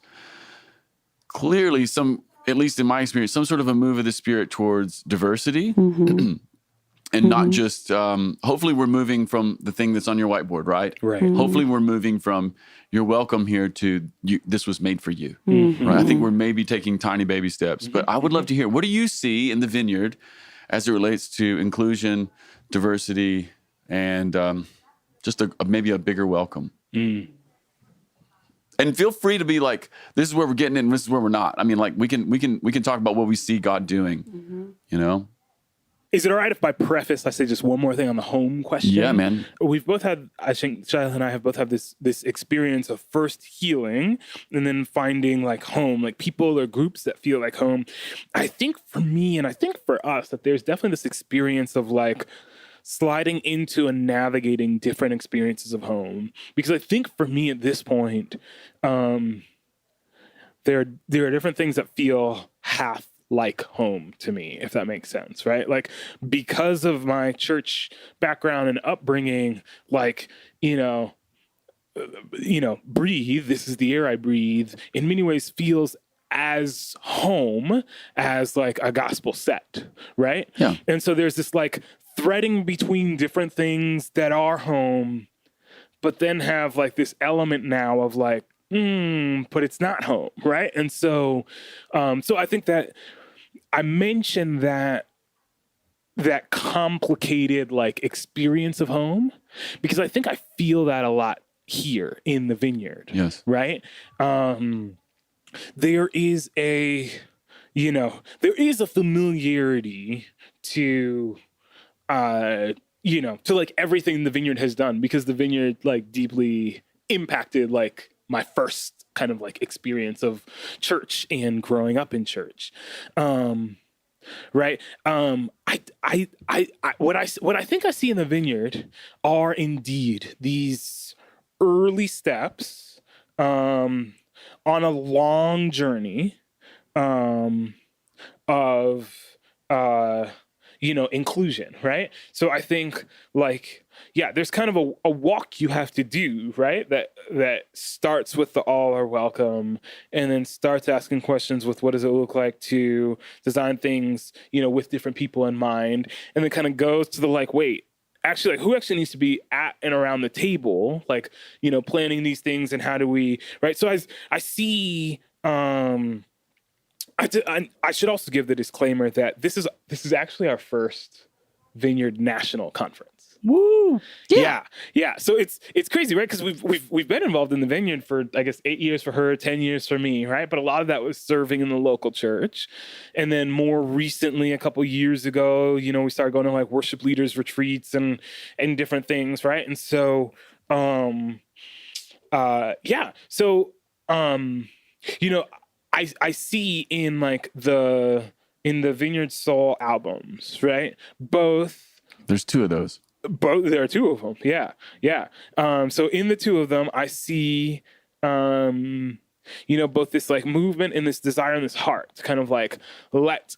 clearly some, at least in my experience, some sort of a move of the Spirit towards diversity. And not just, hopefully we're moving from the thing that's on your whiteboard, right? Right. Hopefully we're moving from you're welcome here to you, this was made for you, right? I think we're maybe taking tiny baby steps, but I would love to hear, what do you see in the vineyard as it relates to inclusion, diversity, and just maybe a bigger welcome? And feel free to be like, this is where we're getting in, this is where we're not. I mean, like we can talk about what we see God doing, you know? Is it all right if by preface I say just one more thing on the home question? Yeah, man. We've both had, I think Shyla and I have both had this experience of first healing and then finding like home, like people or groups that feel like home. I think for me and I think for us that there's definitely this experience of like sliding into and navigating different experiences of home. Because I think for me at this point, there are different things that feel half like home to me, if that makes sense, right? Like, because of my church background and upbringing, like, breathe, this is the air I breathe, in many ways feels as home as like a gospel set, right? Yeah. And so there's this like threading between different things that are home, but then have like this element now of like, but it's not home, right? And so I think that I mentioned that complicated like experience of home because I think I feel that a lot here in the vineyard. Yes. Right? There is a familiarity to like everything the vineyard has done, because the vineyard like deeply impacted like my first kind of like experience of church and growing up in church. Right. What I think I see in the vineyard are indeed these early steps on a long journey of inclusion, right? So I think there's kind of a walk you have to do, right? That starts with the all are welcome, and then starts asking questions with what does it look like to design things, with different people in mind, and then kind of goes to the wait, actually, who actually needs to be at and around the table, planning these things, and how do we, right? So I see. I should also give the disclaimer that this is actually our first Vineyard National Conference. Woo! Yeah. So it's crazy, right? Because we've been involved in the Vineyard for, I guess, 8 years for her, 10 years for me, right? But a lot of that was serving in the local church, and then more recently, a couple years ago, we started going to worship leaders retreats and different things, right? And so, I see in the Vineyard Soul albums, right? There's two of those. There are two of them. Yeah. So in the two of them, I see, both this movement and this desire and this heart to kind of let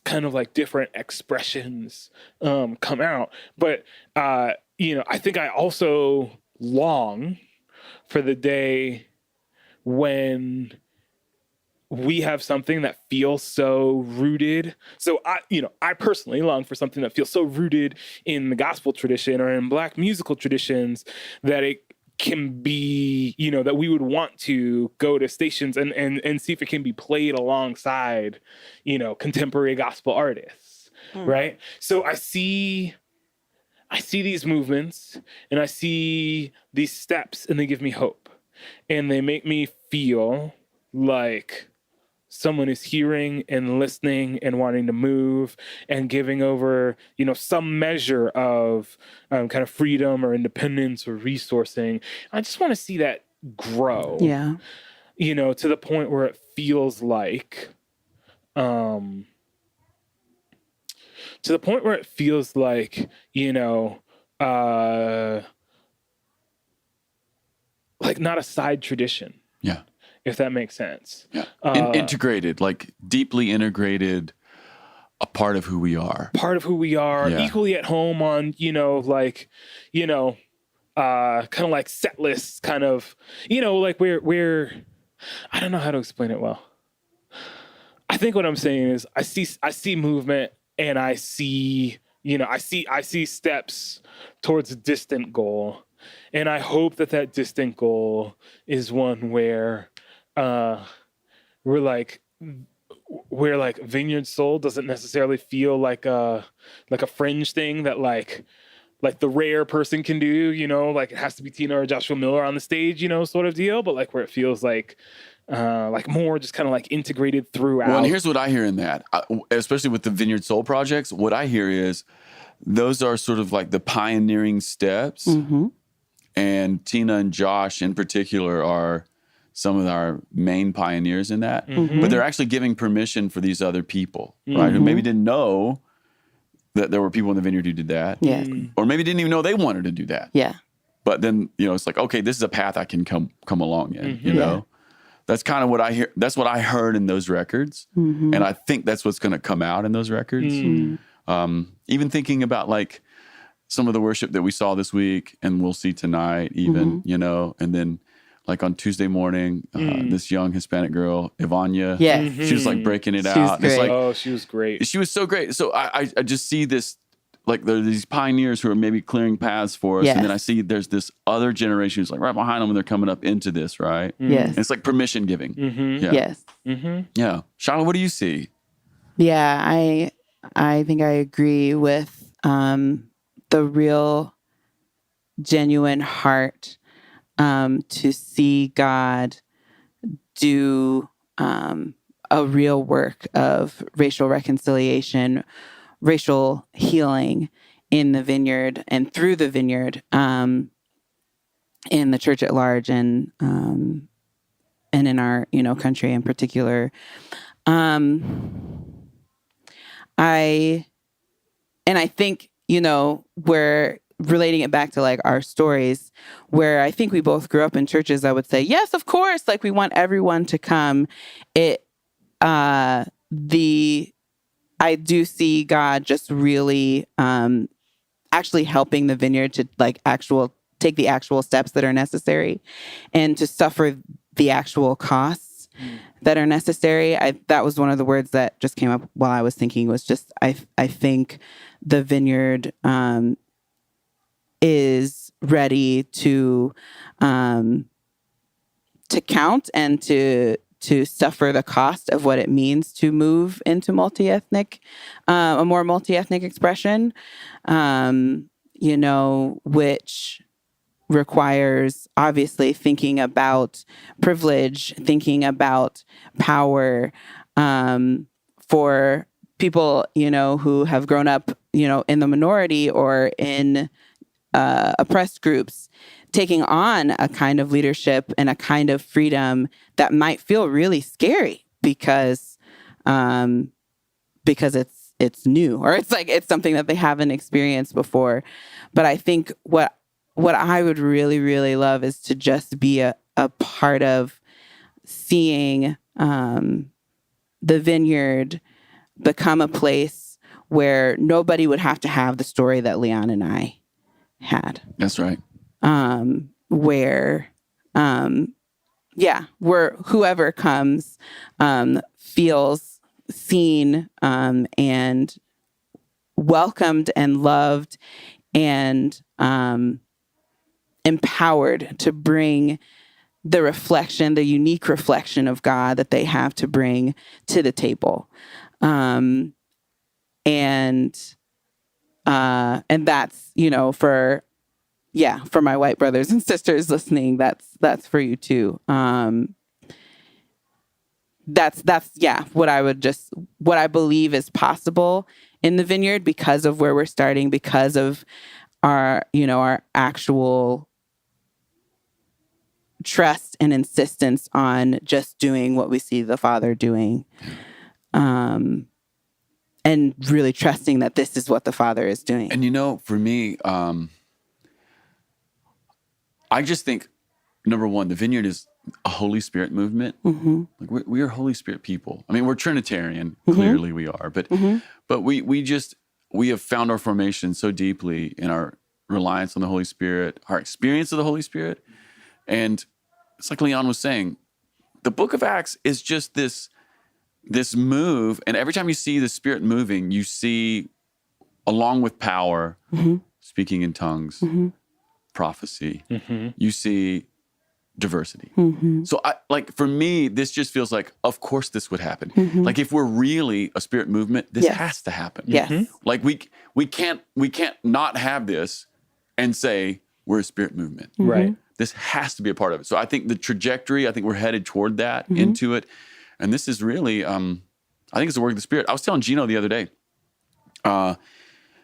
kind of different expressions come out. But I think I also long for the day when we have something that feels so rooted. So I personally long for something that feels so rooted in the gospel tradition or in Black musical traditions that it can be, that we would want to go to stations and see if it can be played alongside, contemporary gospel artists, right? So I see these movements and I see these steps, and they give me hope, and they make me feel like someone is hearing and listening and wanting to move and giving over, some measure of kind of freedom or independence or resourcing. I just want to see that grow. Yeah. To the point where it feels like, not a side tradition. Yeah. If that makes sense. Yeah. Integrated, deeply integrated, a part of who we are. Yeah. Equally at home on, kind of set lists, kind of, where I don't know how to explain it well. I think what I'm saying is I see movement, and I see steps towards a distant goal. And I hope that distant goal is one where where Vineyard Soul doesn't necessarily feel like a fringe thing that the rare person can do, it has to be Tina or Joshua Miller on the stage, sort of deal, but where it feels more just kind of integrated throughout. Well, and here's what I hear in that, especially with the Vineyard Soul projects. What I hear is those are sort of the pioneering steps, and Tina and Josh in particular are some of our main pioneers in that, but they're actually giving permission for these other people, right? Who maybe didn't know that there were people in the Vineyard who did that, or maybe didn't even know they wanted to do that. Yeah. But then it's okay, this is a path I can come along in. That's kind of what I hear. That's what I heard in those records, and I think that's what's going to come out in those records. Even thinking about some of the worship that we saw this week, and we'll see tonight, even and then. On Tuesday morning, this young Hispanic girl, Ivania, she was breaking it out. Great. She was great. She was so great. So I just see this, there are these pioneers who are maybe clearing paths for us. And then I see there's this other generation who's right behind them, and they're coming up into this, right? Yes. And it's permission giving. Yeah. Yes. Yeah. Shyla, what do you see? Yeah, I think I agree with the real genuine heart to see God do a real work of racial reconciliation, racial healing in the Vineyard and through the Vineyard, in the church at large, and in our country in particular. I think where relating it back to like our stories, where I think we both grew up in churches, I would say, yes, of course, like we want everyone to come. I do see God just really actually helping the Vineyard to like take the actual steps that are necessary and to suffer the actual costs that are necessary. That was one of the words that just came up while I was thinking, was just, I think the Vineyard is ready to count and to suffer the cost of what it means to move into a more multi-ethnic expression, which requires obviously thinking about privilege, thinking about power, for people, who have grown up, in the minority or in oppressed groups, taking on a kind of leadership and a kind of freedom that might feel really scary because it's new, or it's something that they haven't experienced before. But I think what I would really, really love is to just be a part of seeing the Vineyard become a place where nobody would have to have the story that Leon and I had. That's right. Where whoever comes feels seen and welcomed and loved and empowered to bring the unique reflection of God that they have to bring to the table. And that's, for my white brothers and sisters listening, that's for you too. That's what I believe is possible in the Vineyard because of where we're starting, because of our actual trust and insistence on just doing what we see the Father doing. And really trusting that this is what the Father is doing. And for me, I just think, number one, the Vineyard is a Holy Spirit movement. Mm-hmm. Like we are Holy Spirit people. I mean, we're Trinitarian, clearly we are, but we have found our formation so deeply in our reliance on the Holy Spirit, our experience of the Holy Spirit. And it's like Leon was saying, the book of Acts is just this move, and every time you see the Spirit moving, you see, along with power, speaking in tongues, prophecy, you see diversity. So for me, this just feels like, of course this would happen. Like if we're really a Spirit movement, this has to happen. Yes. Like we can't not have this and say we're a Spirit movement. Right. This has to be a part of it. So I think the trajectory, I think we're headed toward that, into it. And this is really, I think it's the work of the Spirit. I was telling Gino the other day,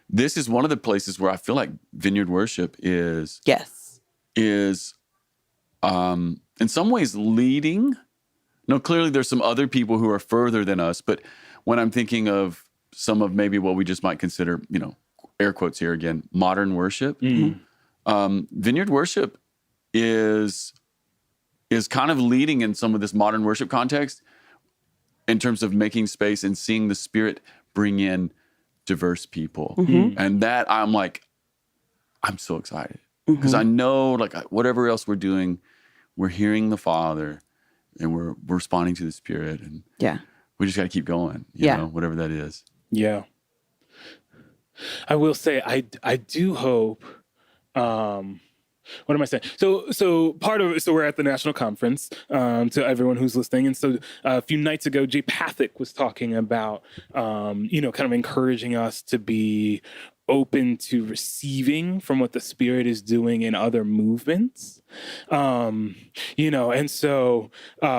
this is one of the places where I feel like Vineyard worship is in some ways leading. No, clearly there's some other people who are further than us, but when I'm thinking of some of maybe what we just might consider, air quotes here again, modern worship, Vineyard worship is kind of leading in some of this modern worship context in terms of making space and seeing the Spirit bring in diverse people. And that I'm so excited because I know whatever else we're doing, we're hearing the Father and we're responding to the Spirit, and we just got to keep going, you know, whatever that is. Yeah. I will say, I do hope, what am I saying? So part of it, so we're at the national conference, to everyone who's listening. And so a few nights ago, Jay Pathick was talking about, kind of encouraging us to be open to receiving from what the Spirit is doing in other movements. And so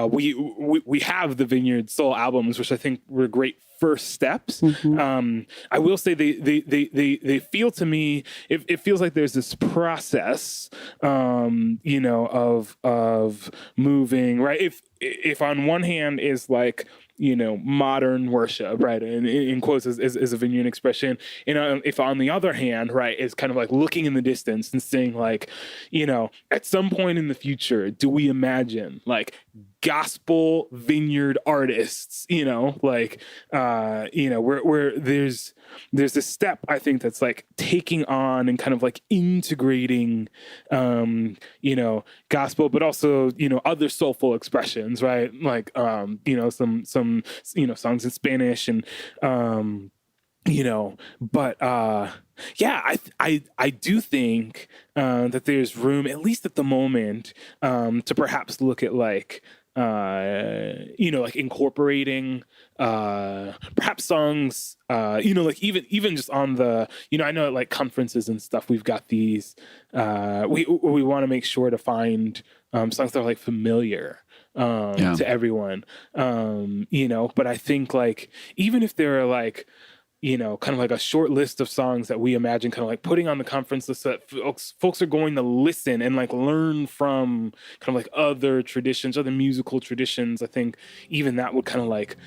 we have the Vineyard Soul albums, which I think were great first steps. I will say they feel to me, it feels like there's this process, of moving, right? If on one hand is modern worship, right? And in quotes is a Vineyard expression. If on the other hand, right, it's kind of like looking in the distance and saying like, at some point in the future, do we imagine like gospel vineyard artists, where there's this step, I think, that's like taking on and kind of like integrating, gospel, but also, other soulful expressions, right? Like, some songs in Spanish and, I do think that there's room, at least at the moment, to perhaps look at like, like incorporating perhaps songs, like even just on the, I know at like conferences and stuff, we've got these, we want to make sure to find songs that are like familiar to everyone, but I think like, even if there are like, kind of like a short list of songs that we imagine kind of like putting on the conference list so that folks are going to listen and like learn from kind of like other traditions, other musical traditions. I think even that would kind of like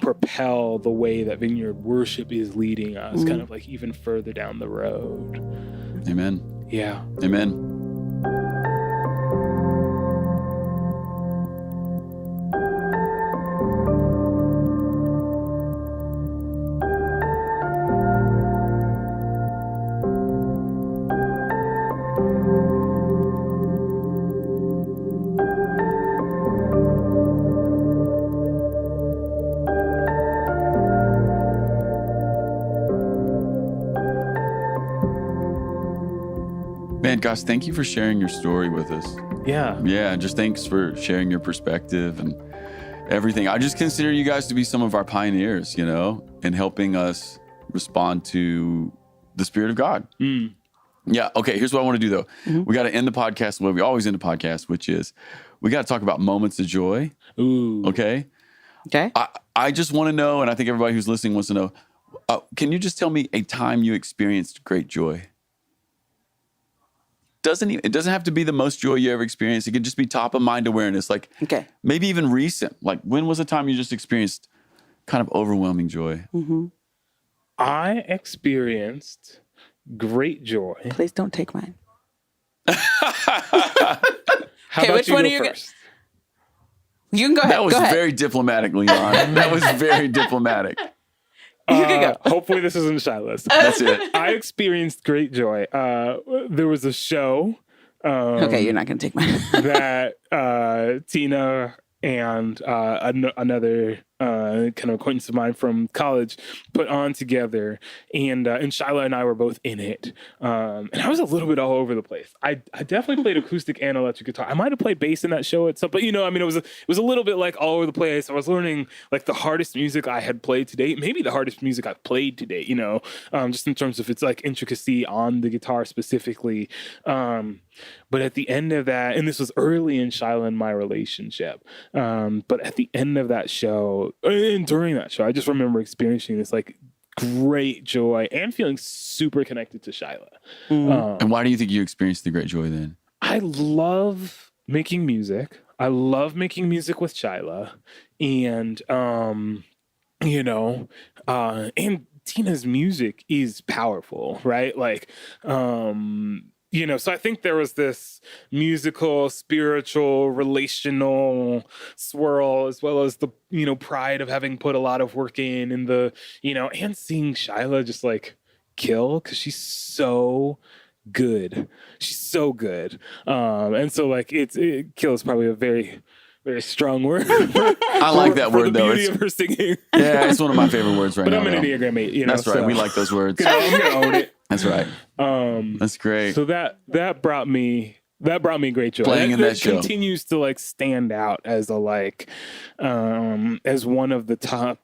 propel the way that Vineyard worship is leading us kind of like even further down the road. Amen. Yeah. Amen. Man, gosh, thank you for sharing your story with us. Yeah. Yeah, just thanks for sharing your perspective and everything. I just consider you guys to be some of our pioneers, in helping us respond to the Spirit of God. Yeah, okay, here's what I want to do, though. We got to end the podcast the way we always end the podcast, which is we got to talk about moments of joy. Ooh. Okay? Okay. I just want to know, and I think everybody who's listening wants to know, can you just tell me a time you experienced great joy? It doesn't have to be the most joy you ever experienced. It could just be top of mind awareness. Like, maybe even recent. Like, when was the time you just experienced kind of overwhelming joy? I experienced great joy. Please don't take mine. How about which you one go are you first? You can go ahead. That was Go ahead. very diplomatic, Leon. That was very diplomatic. You can go. Hopefully this isn't Shyla's. That's it. I experienced great joy. There was a show. Okay, you're not going to take mine. That Tina and another kind of acquaintance of mine from college put on together, and Shyla and I were both in it. And I was a little bit all over the place. I definitely played acoustic and electric guitar. I might have played bass in that show at some, but it was a little bit like all over the place. I was learning like the hardest music I had played to date, maybe the hardest music I've played to date. Just in terms of its like intricacy on the guitar specifically. But at the end of that, and this was early in Shyla and my relationship, but at the end of that show, and during that show, I just remember experiencing this like great joy and feeling super connected to Shyla. And why do you think you experienced the great joy then? I love making music. I love making music with Shyla, and and Tina's music is powerful, right? Like, so I think there was this musical, spiritual, relational swirl, as well as the, pride of having put a lot of work in the, and seeing Shyla just like kill, because she's so good. She's so good. And so like kill is probably a very, very strong word. I like that word, the though. beauty of her singing. Yeah, it's one of my favorite words right but now. I'm an though. Enneagram 8, That's right. so We like those words. I'm gonna own it. That's right. That's great. So that brought me great joy. Playing in that show continues to like stand out as a like as one of the top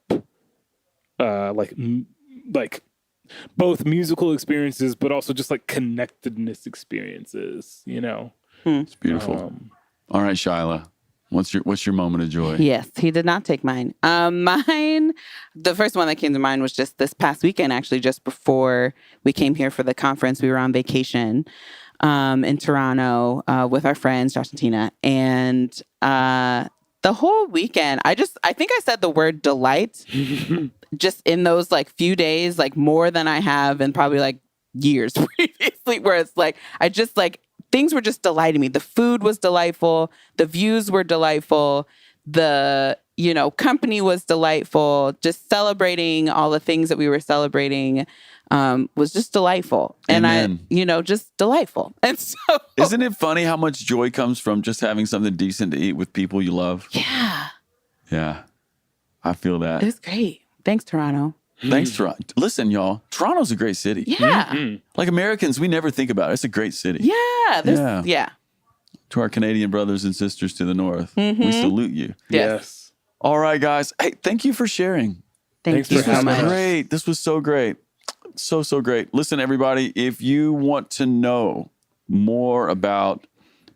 like both musical experiences, but also just like connectedness experiences. It's beautiful. All right, Shyla. What's your moment of joy? Yes, he did not take mine. Mine, the first one that came to mind was just this past weekend, actually, just before we came here for the conference. We were on vacation in Toronto with our friends, Josh and Tina. And The whole weekend, I think I said the word delight just in those like few days, like more than I have in probably like years previously, where it's like, I just like, things were just delighting me. The food was delightful. The views were delightful. The, company was delightful. Just celebrating all the things that we were celebrating was just delightful. Amen. And just delightful. And so... Isn't it funny how much joy comes from just having something decent to eat with people you love? Yeah. Yeah. I feel that. It was great. Thanks, Toronto. Thanks, Toronto. Listen, y'all, Toronto's a great city. Yeah. Like Americans, we never think about it. It's a great city. Yeah. Yeah. To our Canadian brothers and sisters to the north, we salute you. Yes. All right, guys. Hey, thank you for sharing. Thanks for you so having much. us. Great. This was so great. So great. Listen, everybody, if you want to know more about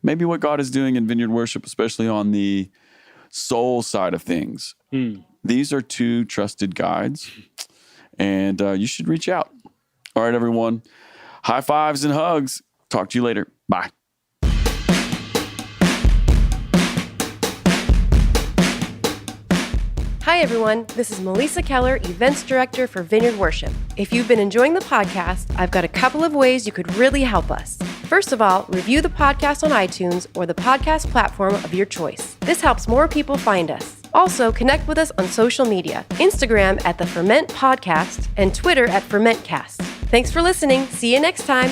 maybe what God is doing in Vineyard Worship, especially on the soul side of things, these are 2 trusted guides, and you should reach out. All right, everyone. High fives and hugs. Talk to you later. Bye. Hi, everyone. This is Melissa Keller, Events Director for Vineyard Worship. If you've been enjoying the podcast, I've got a couple of ways you could really help us. First of all, review the podcast on iTunes or the podcast platform of your choice. This helps more people find us. Also, connect with us on social media, Instagram at the Ferment Podcast and Twitter at FermentCast. Thanks for listening. See you next time.